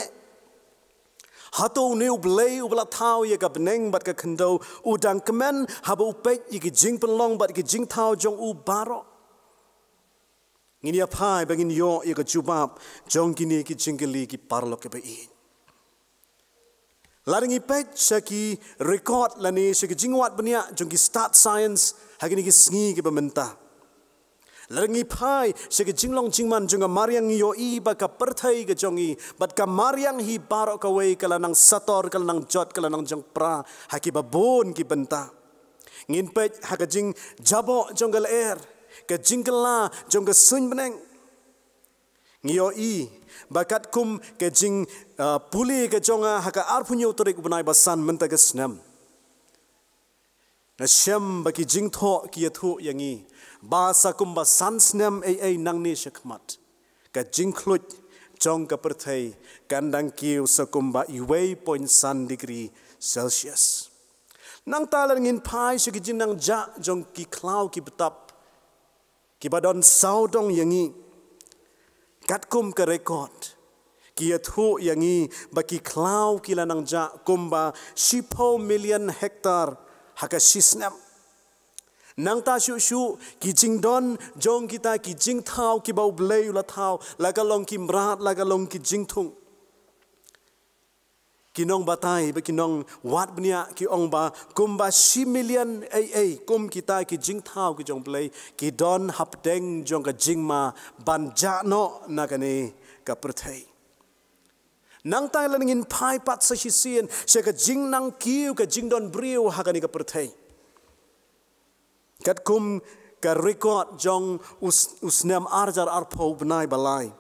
hatu ne ublei ubla thau ye ka beneng bat ka khndo udang kemen haba upet ye ki jing penlong bat ki jing thau jong u baro ngini aphai bangin yo ye ka jubab jong kini ki jingeli ki parlo ke bai laring ipet saki record lani saki jingwat benia jong ki start science hagini ki sngi ki bementa laring ipai saki jinglong jingman jonga mariang yo i ba ka perthai ke jongi bat ka mariang hi barok ka wei kala nang sator kala nang jot kala nang jong pra haki babon ki benta ngin pet haka jing jabo jonggal air ka jingkala jongga sun beneng ngio i bakat kum ke jing puli ke jonga haka arpunyo torik benai basan menta ke snam na syam baki jing tho ki thu yangi basa kum basan snam ai nang ni shakmat ka jing khlut jong ka perthai kandang kiu sakumba iwei point san degree celsius nang talang in pai sigi jing nang ja jong ki klau ki betap ki badon saudong yangi katkum ke record ki thu yangi baki klau ki lanang ja kumba 10 million hektar haka sisnam nang ta shu ki jing don jong kita ki jing thau ki bau blei la thau laga long ki mrat laga long ki jing thung kinong batai ba kinong wat bnia ki ong ba kumba 10 million kum kita ki jing thau ki jong blei ki don hapdeng jong ka jing ma ban ja no nakane ka perthai nang tai langin pai pat sa sien se ka jing nang kiu ka jing don briu hakani ka perthai kat kum ka record jong usnam arjar arpau benai balai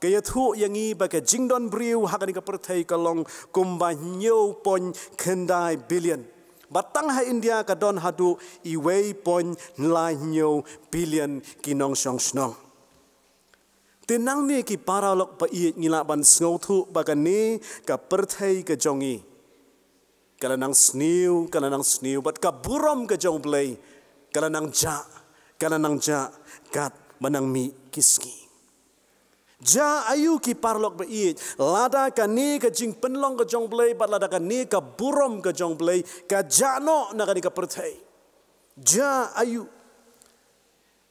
kaya thu yangi baka jingdon briu hakani ka perthai kalong kumba nyo pon khendai billion batang ha India ka don hadu iwei pon nlai nyo billion kinong song snong tinang ni ki paralok pa i ngila ban ngau thu baka ni ka perthai ka jongi kala nang sniu bat ka burom ka jong play kala nang ja kat manang mi kiski ja ayu ki parlok ba i lada ka ni ka jing penlong ka jong blai bat lada ka ni ka burom ka jong blai ka jano na ka ni ka perthai ja ayu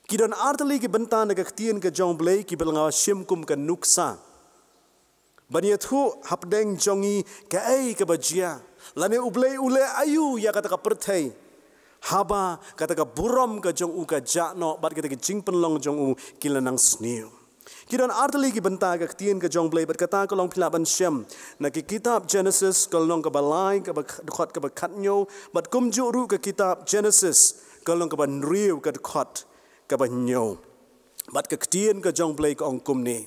ki don artali ki benta na ka tien ka jong blai ki belanga sim kum ka nuksa bania thu hapdeng jongi ka ai ka bajia lane ublai ule ayu ya kata ka perthai haba kata ka burom ka jong u ka jano bat kata ka jing penlong jong u kilanang sniu Kiran artali ki benta ka tien ka jong blai bat kata ka long pilaban syam na ki kitab Genesis ka long ka balai ka khot ka khatnyo bat kum ju ru ka kitab Genesis ka long ka ban riu ka khot ka ban nyo bat ka tien ka jong blai ka ong kum ni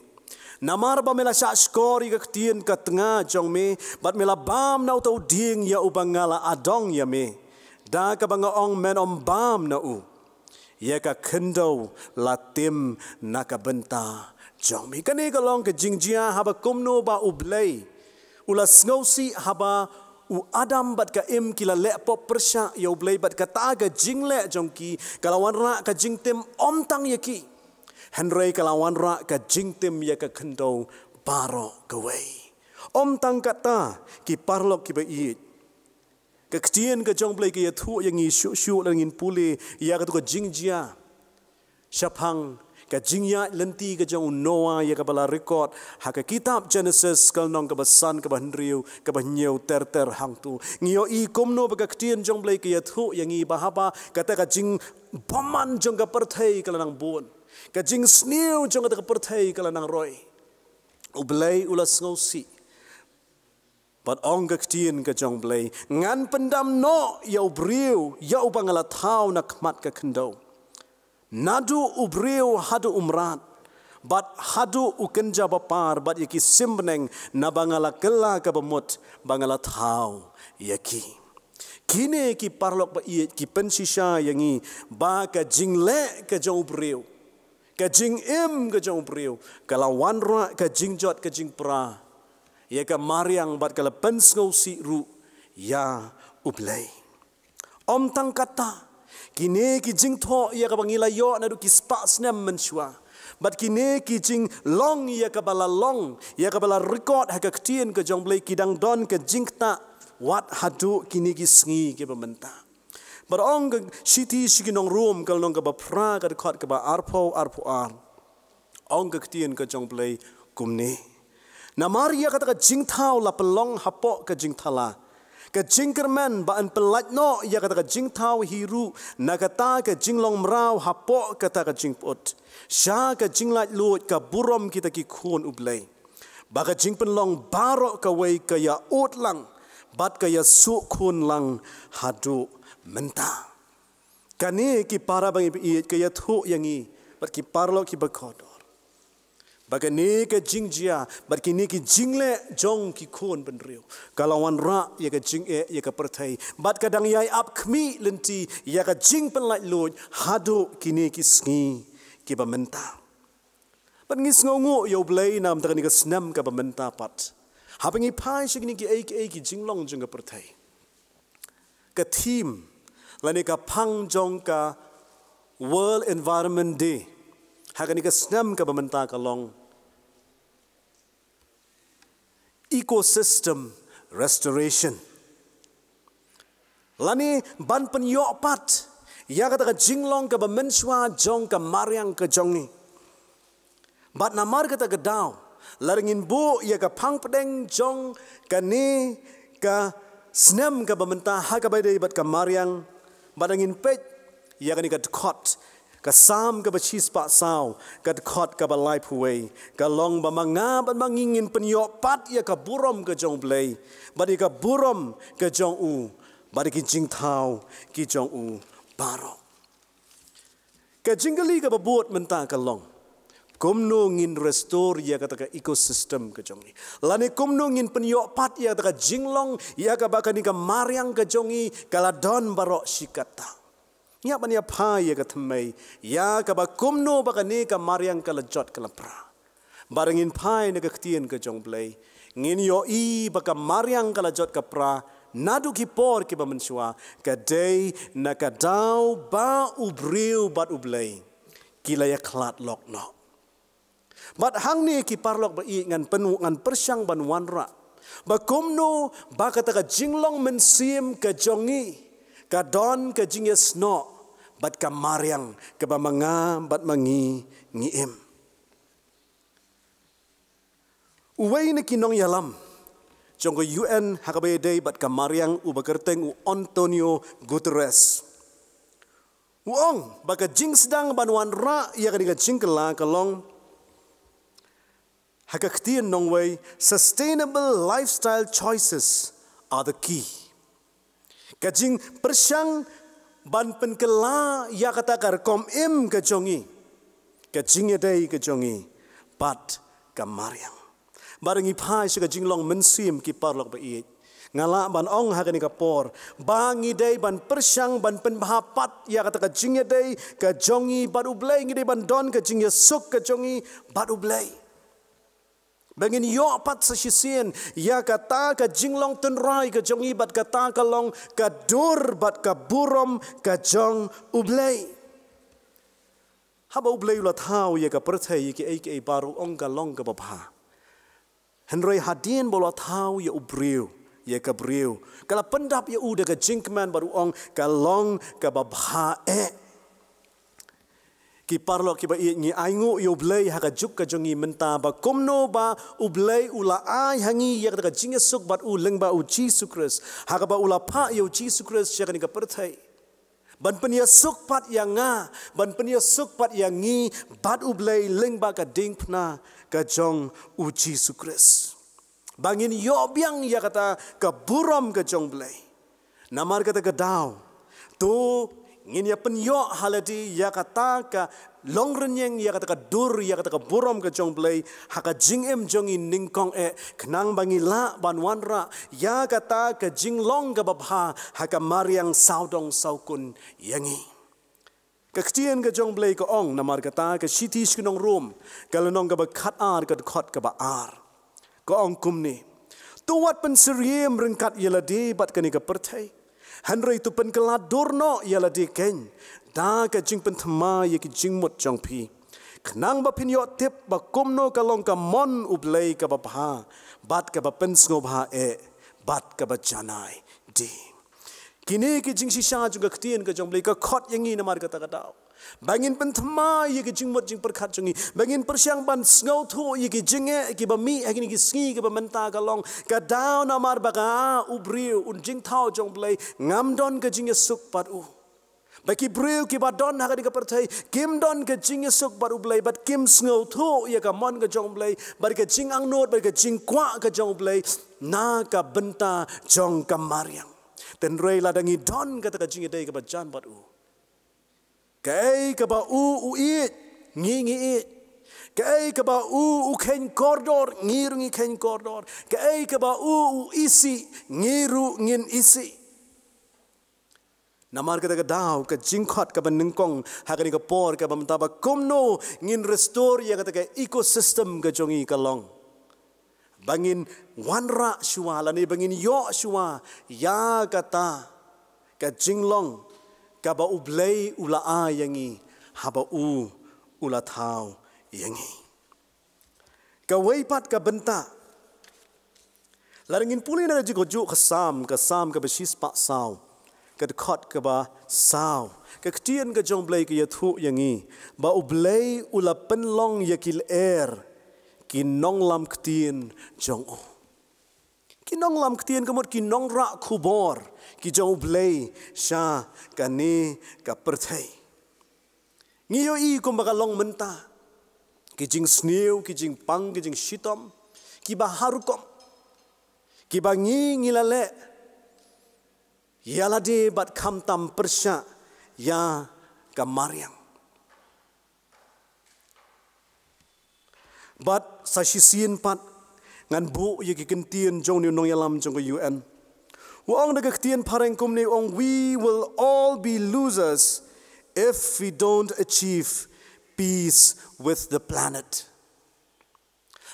namar ba mela sha skori ka tien ka tanga jong me bat mela bam nau tau ding ya ubangala adong ya me da ka banga ong men om bam na u ya ka khendo latim naka benta jong mi kane ka long ka jingjia haba kumno ba ublei ula sngosi haba u adam bat ka im kila le pop persha ya ublei bat ka ta ga jingle jong ki kalawan ra ka jingtim om tang yaki henrei kalawan ra ka jingtim ya ka khendo baro ka wei om tang kata ki parlok ki ba i Kektian ke jong blai ke ya thu yang i shu langin pule ya ka to jingjia syapang ka jingya lenti ke jong Noah ya ka bala record ha ka kitab Genesis kal nong ka basan ka banriu ka banyeu ter hang tu ngio i komno ba kektian jong blai ke ya thu yang i bahaba kata ka jing boman jong ka perthai kala nang bon ka jing sniu jong ka perthai kala nang roi Ublay ula ngausi. Bat ong gaktiin ka jong blay. Ngan pendam no ya ubriu ya ubangala tau na kmat ka kendau. Nadu ubriu hadu umrat. Bat hadu ukenja bapar bat yaki simbeneng na bangala kela ka bamut bangala tau yaki. Kini ki parlok ba iet ki pensisya yangi ba ka jingle ka jong ubriu. Ka jing im ka jong ubriu. Kala wanra ka jingjot ka jing pra. Ya ka mariang bat kala pensngau si ru ya ublay. Om tang kata kini ki jing tho ya ka bangila yo na du ki spas nem menshwa. Bat kini ki jing long ya ka bala long ya ka bala record ha ka ktien ka jong blay kidang don ka jing ta wat hadu kini ki sngi ke bementa. Bat ong ka shiti shikinong room kal nong ka ba pra ka dekot ka ba arpo ar. Ong ka ktien ka jong blay kumne. Na Maria kata ka jing tau la pelong hapo ka jing thala. Ka jing kermen ba an pelat no ya kata ka jing tau hiru na kata ka jing long mrau hapo kata ka jing pot. Sya ka jing lat lut ka burom kita ki khun ublay. Ba ka jing penlong barok ka wei ka ya ut lang bat ka ya su khun lang hadu menta. Kani ki para bangi iet ka ya thu yangi bat ki parlo ki bakod. Bagani ke jingjia, bagini ki jingle jong ki khun benriu. Kalawan ra ya ka jing ya ka pertai. Bat kadang yai ap khmi lenti ya ka jing penlai lut hadu kini ki sngi ki bamenta. Bat ngis ngongu yo blay nam takani ka snam ka bamenta pat. Habangi pai shigini ki ki jinglong jong ka pertai. Ka team lani ka pang jong ka World Environment Day. Hakani ka snam ka bamenta ka long ecosystem restoration. Lani ban penyok pat ya kata ka jinglong ka bamenswa jong ka mariang ka jongi. Bat namar kata ka daw laringin bu ya ka pang pedeng jong ka ni ka snam ka bamenta ha ka badai bat ka mariang badangin pet ya ka ni ka dekot. Ka sam ka bachis pa saw ka dekot ka balai puway ka long ba manga ban mangingin penyok pat ya ka burom ka jong blay badi ka burom ka jong u badi ki jing tau ki jong u baro ka jinggali ka babut menta ka long kumno ngin restore ya kata ka ecosystem ka jongi lani kumno ngin penyok pat ya kata ka jinglong ya ka bakani ka mariang ka jongi kala don baro shikata. Ya bania pa ya katamay ya ka ba kumno ba kani ka mariang ka lajot ka lapra barangin pai na kaktien ka jong blay ngin yo I ba ka mariang ka lajot ka pra nadu ki por ki ba menswa ka day na ka daw ba ubriu bat ublay kila ya klat lok no bat hang ni ki parlok ba I ngan penu ngan persyang ban wanra ba kumno ba kata ka jinglong mensim ka jongi kadon ka jinges no bat ka mariang ka ba mga bat mangi ngiem. Uway na kinong yalam jong UN hakabay day bat ka mariang ubakerteng u Antonio Guterres. Uong baka jing sedang banwan ra ya ka jing kala kalong hakaktien nong way sustainable lifestyle choices are the key. Kajing persyang ban penkela ya kata kar kom im ke jongi. Kajing edai ke jongi bat ka mariang. Barangi pai si kajing long mensim ki parlok ba iit. Ngala ban ong hakani ka por. Bangi dai ban persyang ban penbahapat ya kata kajing edai ke jongi bat ublay ngidai ban don kajing yasuk ke jongi bat ublay. Bangin yo pat sa sisien ya kata ka jinglong tenrai ka jongi bat kata ka long ka dur bat ka burom ka jong ublay. Haba ublay ula tau ya ka pertai ki baru ong ka long ka bapa. Henry hadien bola tau ya ubriu ya ka briu. Kala pendap ya uda ka jingkman baru ong ka long ka bapa ki parlo ki ba ngi aingu yo blay ha ka juk ka jongi menta ba komno ba ublay ula ai hangi ya ka jingesuk bat u leng ba u Jesus Christ ha ka ba ula pa yo Jesus Christ ya ka ni ka perthai ban penia suk pat yang nga, ban penia suk pat yang ngi, bat ublay ling ba ka ding pna ka jong u Jesu Kris. Bangin yo biang ya kata ka burom ka jong blay. Namar kata ka daw. Tu ngin ya penyo haladi ya kata ka long renyeng ya kata ka dur ya kata ka burom ka jong blay haka jing em jong in ningkong kenang bangi la ban wanra ya kata ka jing long ka babha haka mariang saudong saukun yangi. Kaktian ka jong blay ka ong namar kata ka shitish kunong room kalonong ka ba khat ar ka khot ka ba ar. Ka ong kumni. Tuwat pen seriem rengkat yaladi bat kani ka pertai. Hanrei tu pen kelat dorno ialah di ken. Da ka jing pen thema ye ki jing mut jong pi. Kenang ba pin yo tip ba kumno kalong ka mon ublay ka ba pha. Bat ka ba pen sngop ha bat ka ba janai di. Kini ki jing sisa juga ketien ka jong blay ka khot yangi namar kata kata. Bangin pen thema ye ki jing mut jing perkhat jongi. Bangin persiang ban sngau thu ye ki jinge ki ba mi agini ki sngi ki ba menta kalong ka daw namar ba ka ubriu un jing thau jong blay ngam don ka jing suk pat u. Baki briu ki ba don ha ka di ka perthai kim don ka jing suk pat u blay bat kim sngau thu ye ka mon ka jong blay bar ka jing ang not bar ka jing kwa ka jong blay na ka benta jong ka mariang. Dan rei ladangi don kata ka jing dai ka ba jan pat u. Kay ka ba u it ngi it. Kay ka ba u ken koridor ngi ken koridor. Kay ka ba u isi ngiru ngin isi. Namar kata ka daw ka jingkot ka ba ningkong hakani ka por ka ba mtaba kumno ngin restore ya kata ka ecosystem ka jongi kalong. Bangin wanra shua lani bangin yo shua ya kata ka jinglong ka ba ublay ula a yangi haba u ula thau yangi. Ka weipat ka benta. Larangin puli na jigo ju kasam ka bashis pa saw. Ka khot ka ba saw. Ka ktien ka jong blay ka yathu yangi ba ublay ula penlong yakil kinong lam ktien jong o. Kinong lam ktien kamot kinong ra kubor ki jong blay sha kani ka perthai. Ngiyo i kumbaga long menta. Ki jing snew, ki jing pang, ki jing shitom, ki ba harukom. Ki ba ngilale. Yalade bat kam tam persya ya ka mariang. Bat sasisiin pat ngan bu ye ki kentien jong ni nong yalam jong ko UN. Wong de ktien pareng kumni ong we will all be losers if we don't achieve peace with the planet.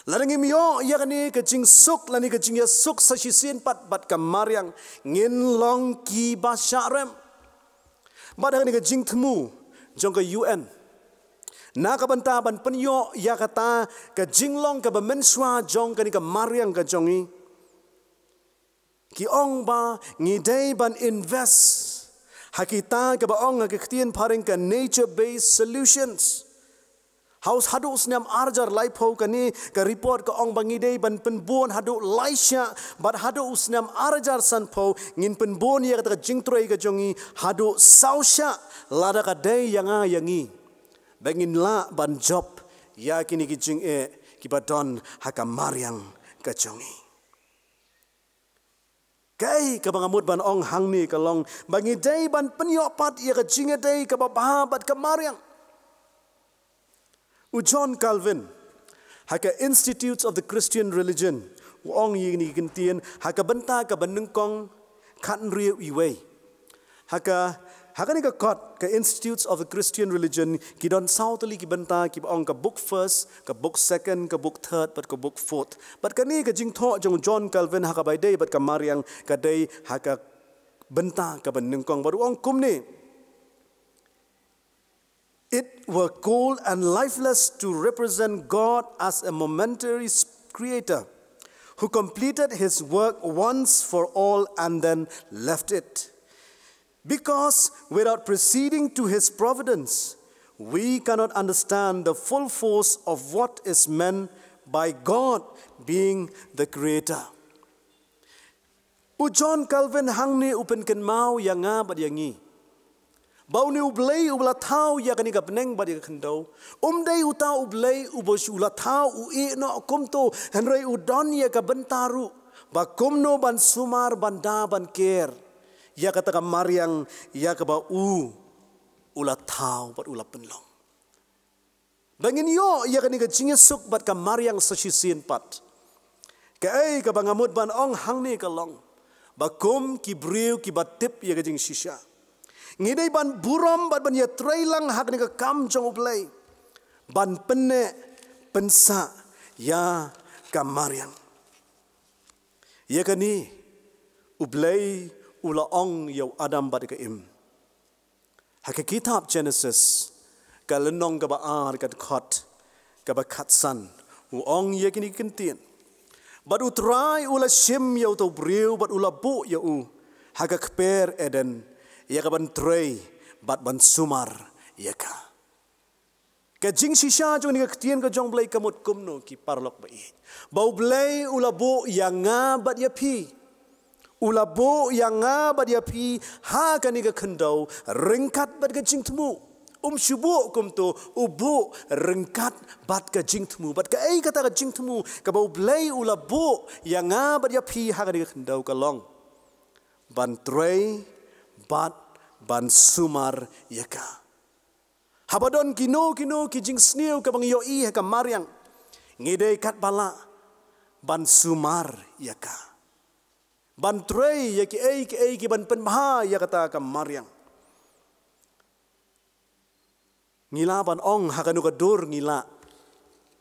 Larang imyo ya kani ka jing suk lani ka jing ya suk sasisiin pat bat ka mariang ngin long ki ba sharem. Bat kani ka jing temu jong ko UN. Na ka banta ban penyo ya kata ka jinglong ka ba menswa jong kani ka mariang ka jongi. Ki ong ba ngidei ban invest hakita ka ba ong ka ktien pareng ka nature based solutions. Haus hadu usnam arjar laipo kani ka report ka ong bangidei ban penbon hadu laisha bat hadu usnam arjar sanpo ngin penbon ya kata ka jingtroi ka jongi hadu sausha lada ka dei yanga yangi. Bangin la ban job ya kini ki jing ki badon haka mariang ka jongi. Kai ka bangamut ban ong hang ni ka long bangi dei ban penyopat ya ka jing dei ka babat ka mariang. John Calvin haka Institutes of the Christian Religion ong yi ni kentien haka benta ka banengkong kan riu iwei. Haka ni ka kot ka Institutes of the Christian Religion ki don sautali ki benta ki ong ka book first, ka book second, ka book third, but ka book fourth. But kani ka jing tho jong John Calvin haka by day but ka mariang ka day haka benta ka banengkong baru ong kumni. It were cold and lifeless to represent God as a momentary creator who completed his work once for all and then left it. Because without proceeding to his providence, we cannot understand the full force of what is meant by God being the creator. U John Calvin hang ni upen ken mau yang nga bat yangi. bau ni ublei ubla thau ya kani ka peneng ba di khendau dei uta ublei ubos ula thau u no kumto henrei udon ya ka bentaru ba kumno ban sumar banda ban ker ya kata ka mariang ya ka ba ula thau bat ula penlong bangin yo ya kani ka jingesuk bat ka mariang sasisian pat ka ka bangamut ban ong hang ni ka long ba kum ki briu ki batip ya ka jing shisha ngidai ban buram bat ban ya trailang hak ni ka kam jong ublei ban penne pensa ya kamariang ya kani ublei ula ong yau adam bat ka im hak kitab Genesis ka lenong ka baar ka khot ka ba khatsan u ong ya kini kentien bat utrai ula shim yau to briu bat ula bu ya hak kper Eden ya ka ban trei bat ban sumar ya ka jing shisha jong ni ka tien ka jong blai kamut kumno ki parlok ba i bau blai ula bo yang nga bat ya pi ula bo yang nga bat ya pi ha ka ni ka khendau ringkat bat ka jing temu shubu kumto ubu ringkat bat ka jing temu bat ka kata ka jing temu ka bau blai ula bo yang nga bat ya pi ha ka ni ka khendau ka long ban trei bat ban sumar yaka habadon kino ki jing sniu ka bang yoi ka mariang ngidei kat bala ban sumar yaka ban trei yaki ki ban penbha ya kata ka mariang ngila ban ong hakanu ka dur ngila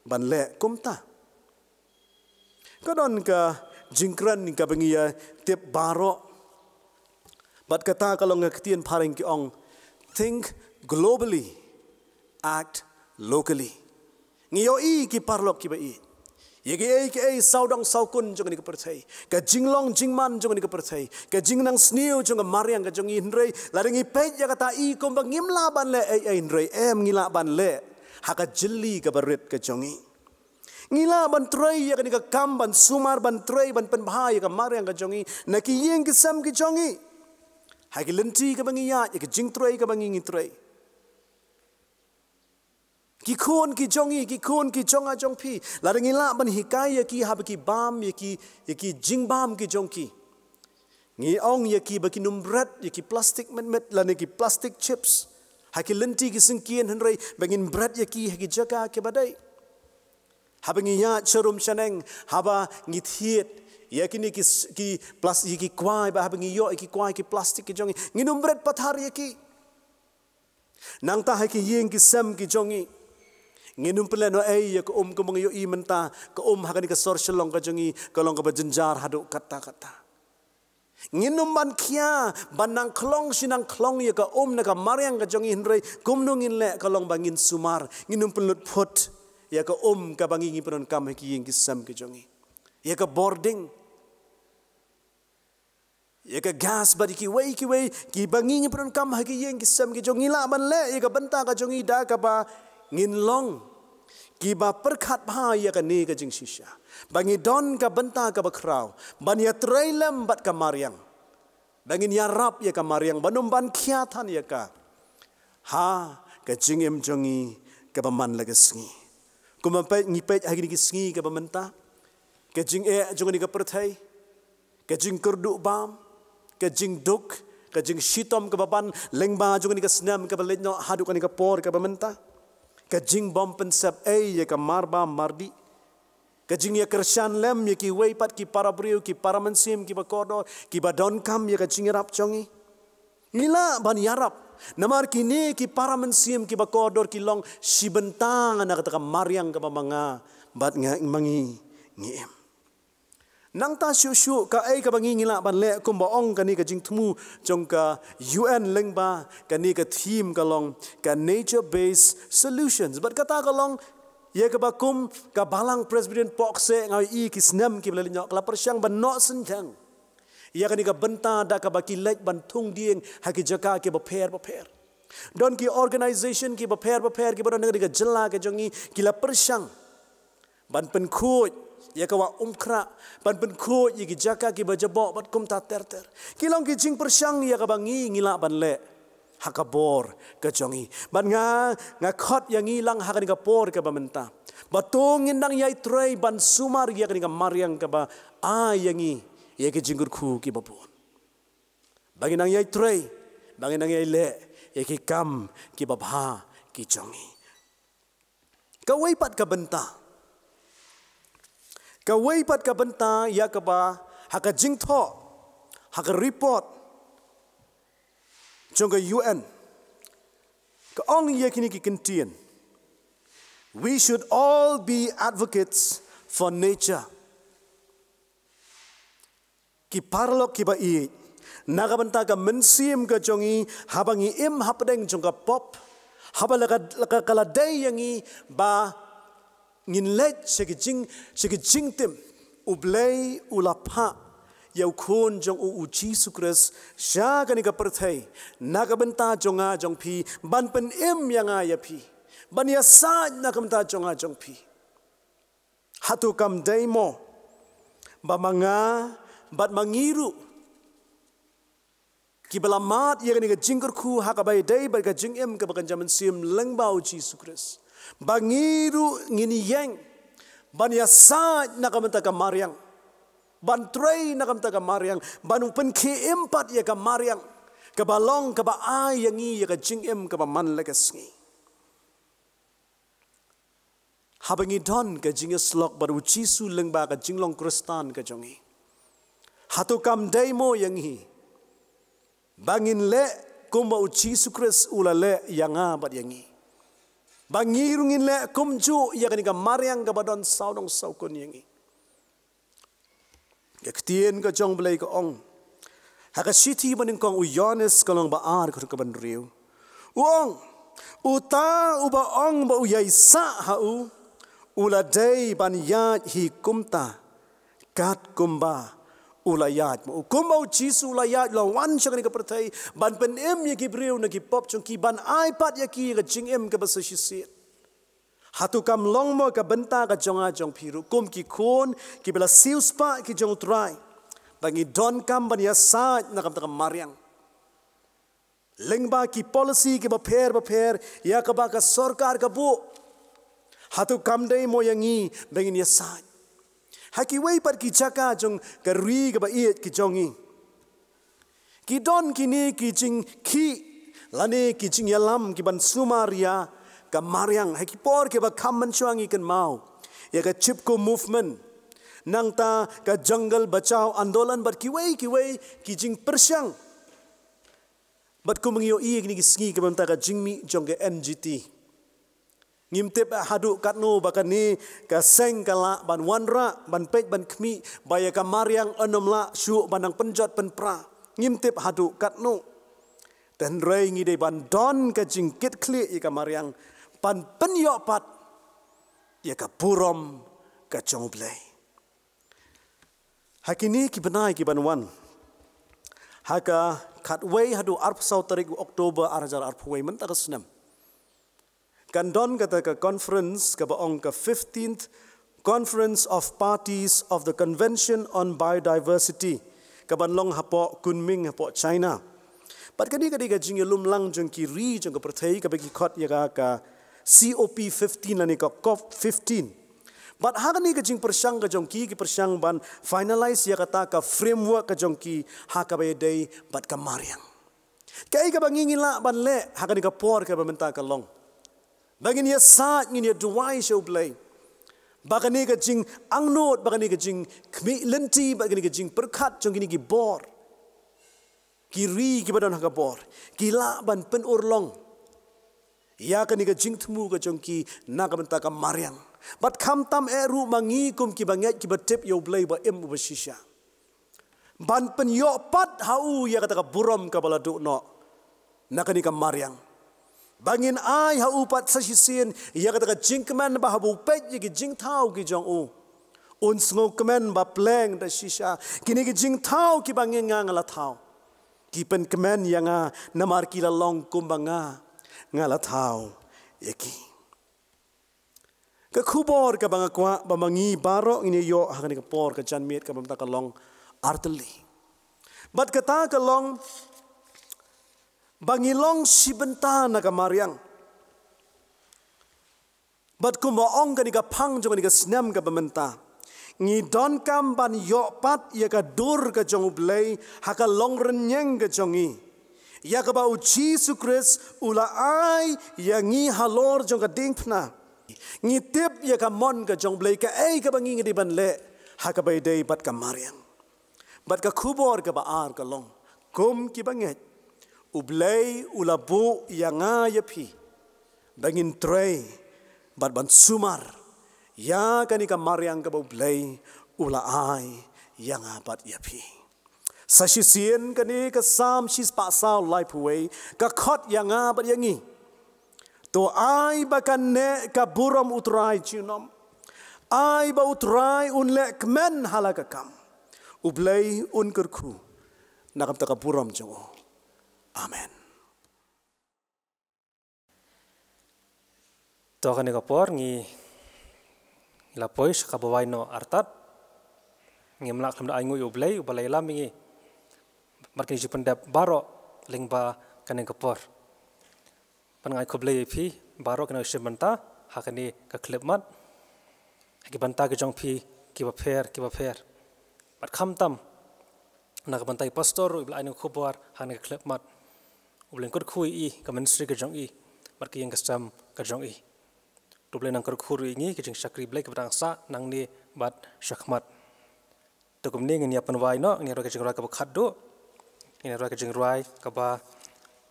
ban le kumta kadon ka jingkran ka bangia tip baro bat kata kalau ngaktian paring ki ong think globally act locally ngiyoi ki parlok ki bai yegi ki saudang saukun jong ni ka percai ka jinglong jingman jong ni ka percai ka jingnang sniu jong mariang ka jong inrei laringi pej ya kata i kom bang ngimla ban le inrei ngila ban le haka jeli ka barit ka jongi ngila ban trei ya ka kam ban sumar ban trei ban penbhai ka mariang ka jongi na ki yeng ki sam ki jongi haki lenti ka bangiya ya ka jing trei ka bangi ngitrei ki khon ki jonga jong pi la ngila ban hikai ya ki hab ki bam ya ki jing bam ki jong ki ngi ong ya ki baki numbret ya ki plastic met la ne ki plastic chips haki lenti ki singkien henrei bangin bread ya ki haki jaga ke badai hab ngiya cherum chaneng haba ngithiet ya kini ki plastik ki kwai ba hab ngiyo ki kwai ki plastik ki jongi nginum bread pathar ya ki nang ta haki yeng ki sam ki jongi nginum peleno ya ko ko mangiyo i menta ko hakani ka sor shalong ka jongi kalong ka bajenjar hadu kata nginum ban kia banang klong sinang klong ya ka na ka mariang ka jongi henrei kumno ngin le kalong bangin sumar nginum pelut phot ya ka ka bangi ngi penon kam haki yeng ki sam ki jongi ya ka boarding ya ka gas badi ki wei ki bangi peron kam haki yeng ki sam ki jongi la ban le ya ka benta ka jongi da ka ba ngin long ki ba perkhat bha ya ka ni ka jing shisha bangi don ka benta ka ba kraw ban ya trailam bat ka mariang bangin ya rap ya ka mariang banum ban khiathan ya ka ha ka jing em jongi ka ba man la ka sngi kuma pe ngi pe hagi ki sngi ka ba menta ka jing jongi ka perthai ka jing kurdu bam ka jing duk ka jing shitom ka baban lengba jong ni ka snam ka balenyo hadu ka ni ka por ka bamenta ka jing bom pensep ya ka marba mardi ka jing ya kershan lem ya ki weipat ki parabriu ki paramansim ki bakodo ki badon kam ya ka jing rap jongi ngila ban yarap namar kini ki paramansim ki bakodor ki long sibentang anak ka mariang ka mamanga bat mangi ngiem nang ta shu ka ka bangi ngila ban le kum ba ong ka ni ka jing thumu jong ka UN lengba ka ni ka theme ka long ka nature based solutions but kata ka long ye ka ba kum ka balang president pokse ngai ki snam ki bele nyok la persyang ban no senjang ya ka ni ka benta da ka ba ki lek ban thung dieng ha ki jaka ki ba pher don ki organization ki ba pher ki ba don ka jela ka jongi ki la persyang ban pen khoj ya kawa umkra ban pen ko yigi jaka ki bajabo bat kum ta ter kilong ki jing persyang ya ka bangi ngila ban le hakabor ke jongi ban nga khot yang ilang hakani ka por ke bamenta batong indang yai trei ban sumar ya kani ka mariang ka ba yangi ye ke jinggur khu ki babun bagi nang yai trei bagi nang yai le ye ki kam ki babha ki jongi ka wei pat ka benta ya ka ba haka jingtho haka report Jongga UN, ke ong ye kini ki kentien. We should all be advocates for nature. Ki parlok ki ba i, naga benta ka mensim ke jongi habangi im hapadeng jongga pop, habalaga kaladai yangi ba nginlet segi jing tim ublay ulapa. Yau kun jong uci sukres sya kani ka perthai naga benta jonga jong pi ban pen im yang ya pi ban ya sa naga benta jonga jong pi hatu kam daimo ba manga bat mangiru ki belamat ya kani ka jingkur ku hakabai dai ba ka jing im ka bakan jaman sim lengba uci sukres bangiru ngini yang ban ya sa naga benta ka mariang ban trei na kam ta ka mariang banu pen ki empat ya ka mariang ka balong ka ba ai yang i ya ka jing em ka ba man la ka sngi habangi don ka jing slok baru chisu leng ba ka jinglong kristan ka jongi hatu kam dai mo yang hi bangin le kum ba chisu kris ula le yang a bat yang i bangirungin le kum ju ya ka mariang ka ba don saudong saukon yang i Kektien ka jong belai ka ong. Haka siti baning kong uyones kalong baar ka ban riu. Uong, uta uba ong ba uyay sa hau. Ula day ban yad hi kumta. Kat kumba ulayat mo. Kumba uchisu ulayat lawan siya ka pertay. Ban penem ya ki briu na ki pop chong ki ban iPad ya ki ka jing em ka basa sisit. Hatu kam long mo ka benta ka jonga jong piru kum ki kun ki bela sius pa ki jong try bangi don kam ban ya sa na kam ta mariang lengba ki policy ki ba pher ya ka ba ka sarkar ka bu hatu kam dei mo yangi bangi ya sa haki wei pat ki chaka jong ka ri ka ba iet ki jongi ki don ki ni ki jing ki lane ki jing yalam ki ban sumaria ka mariang haki por ke ba kam chuangi kan mau ya ka chipko movement nang ta ka jungle bachao andolan bat ki wei ki jing persyang bat ko mangyo i ni sngi ka banta ka jingmi jong ke NGT ngimtep hadu katno bakani ka seng kala ban wanra ban pej ban khmi baya ka mariang anomla shu banang penjot penpra ngimtep hadu katno dan rei ngi de ban don ka jing kit kli ka mariang pan penyok pat ya ka purom ka chongblay hakini ki benai ki banwan haka khatwei hadu arp sau tarik Oktober arjar arpwei men takasnam kan don kata ka conference ka baong ka 15th Conference of Parties of the Convention on Biodiversity ka banlong hapo Kunming hapo China pat kani ka jingilum lang jong ki ri jong ka perthai ka bagi khot ya ka COP15 lani ka COP15. But hagani ka jing persyang ka jong ki persyang ban finalize ya kata ka framework ka jong ki haka bay day bat ka mariang. Kay ka bangingin la ban le hagani ka por ka bamenta ka long. Bangin ya sa ngin ya duwai show play. Bagani ka jing angnot bagani ka jing kmi lenti bagani ka jing perkat jong kini ki bor. Kiri ki badan haka bor. Kila ban pen urlong. Ya kani ka jing temu ka jong ki naga benta ka mariang. Bat kam tam eru mangi kum ki banget ki batip yo blay ba em ba shisha. Ban pen yo pat hau ya kata ka buram ka baladu no. Nakani ka mariang. Bangin ai hau pat sa shisin ya kata ka jing keman ba habu pet ki jing tau ki jong u. Un sngo keman ba pleng da shisha. Kini ki jing tau ki bangin nga ngala tau. Ki pen keman yang namar ki la long kumbanga. Ngala tau yaki ka khubor ka banga kwa bamangi baro ini yo hakani ka por ka janmit ka bamta ka long arteli bat kata ka long bangilong sibenta na kamariang. Bat kumaong ka ni kapang jong ni kasnam ka bamenta. Ngi don kam ban yopat ya ka dur ka jong ublay haka long renyeng ka jongi. Ya ka ba uji sukres ula ay ya ngi halor jong ka dingpna. Ngi tip ya ka mon ka jong blay ka ay ka bangi ngi di ban le haka bay day bat kamariang. Bat ka kubor ka ba ar ka long. Kum ki banget. Ublay ulabu ya nga yapi. Bangin tray. Bat ban sumar ya kani kamariang ka ublay ulaay ya nga bat yapi. Sa sisien kani ka sam sis pasal life away ka khot ya nga bat yangi. To ay bakan ne ka buram utray chinom. Ay ba utray unle kmen halakakam. Ublay unkerku nakam ta ka buram jongo. Amen. Toka ni kapor ngi lapois kabawai no artat ngi mlak lam da aingu ublay ubalay lam ngi markin jipendap baro lingba kaneng kapor pangai kublay pi baro kana shimanta hakani ka klipmat haki banta ke jong pi ki ba pher bat khamtam na ka bantai pastor ublay no khobor hani ka klipmat ubleng kut khui I ka ministry ke jong I marki yang kasam ka jong I Tublay nang kerkhuri ini kejeng syakri blay kepada sa nang ni bat syakmat. Tukum ni ngini apan wai no ngini roy kejeng roy kaba khaddo ngini roy kejeng roy kaba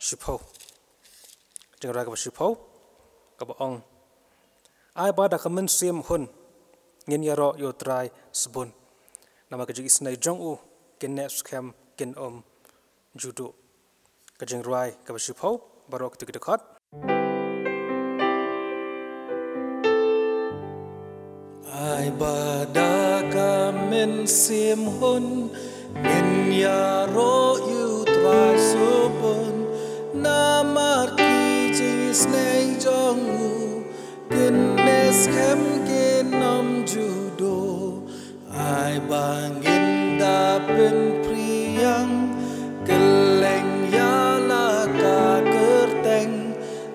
shipau. Kejeng roy kaba shipau kaba ong. Ai bada kamen sim hun ngini ro yo try sebun. Nama kejeng isnai jong u kin ne skam kin judo. Kejeng roy kaba shipau baru ketika dekat. Ai bada kamen sim hun min ya ro yu trai subun namar ki jis nei jong u goodness kem kin nam judo ai bangin da pen priyang keleng ya la ka kerteng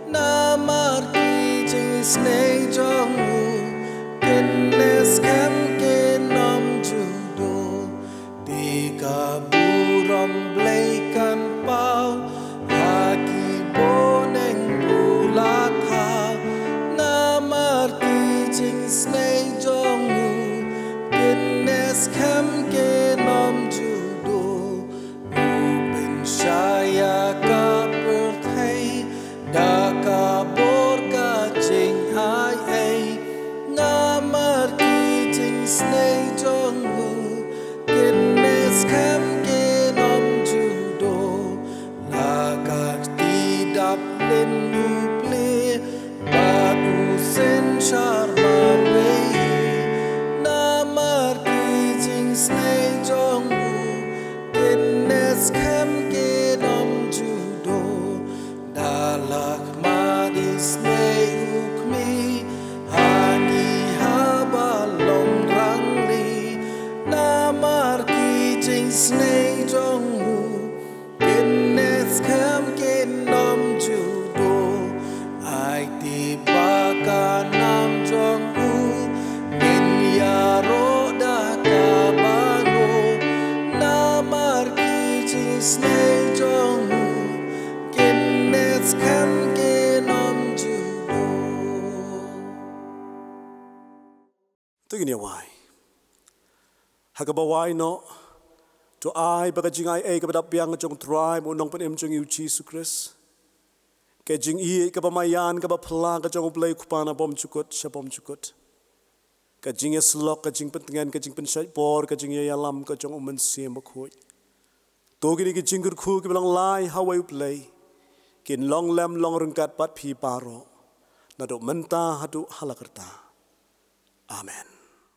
namar ki jis nei jong u Goodness kem kenam judo Tika buram bleikan pau Haki boneng bulakha Namar kijing snei jongu Goodness kem kenam judo Ubin shaya ka perthai Daka borga jing ai ai Namar kijing snei jongu Goodness kem genom judo Lagar tidap lin uple Batu sen sharma behi Namar kijing snei jongu Goodness kem genom judo Dalak madi snei ukmi Hani habalong rangli Namar kijing snei jongu Goodness kem genom judo Ai tibaga nam jongu Ninya roda kabango Namar kijing snei jongu Goodness kem genom judo Tugini wai. Hagabawai no to ai bagajing ai kepada piang jong tribe unong pen jong yu Jesus Christ. Ke jing I ke pamayan ke pela ke jong play kupana bom cukut syabom cukut. Ke jing slok ke jing pentengan ke jing pensai por ke jing yalam ke jong umen sim bakoi. To gini ke jing ku ke bilang lai hawai play. Kin long lem long rengkat pat pi paro. Nado menta hadu halakerta. Amen.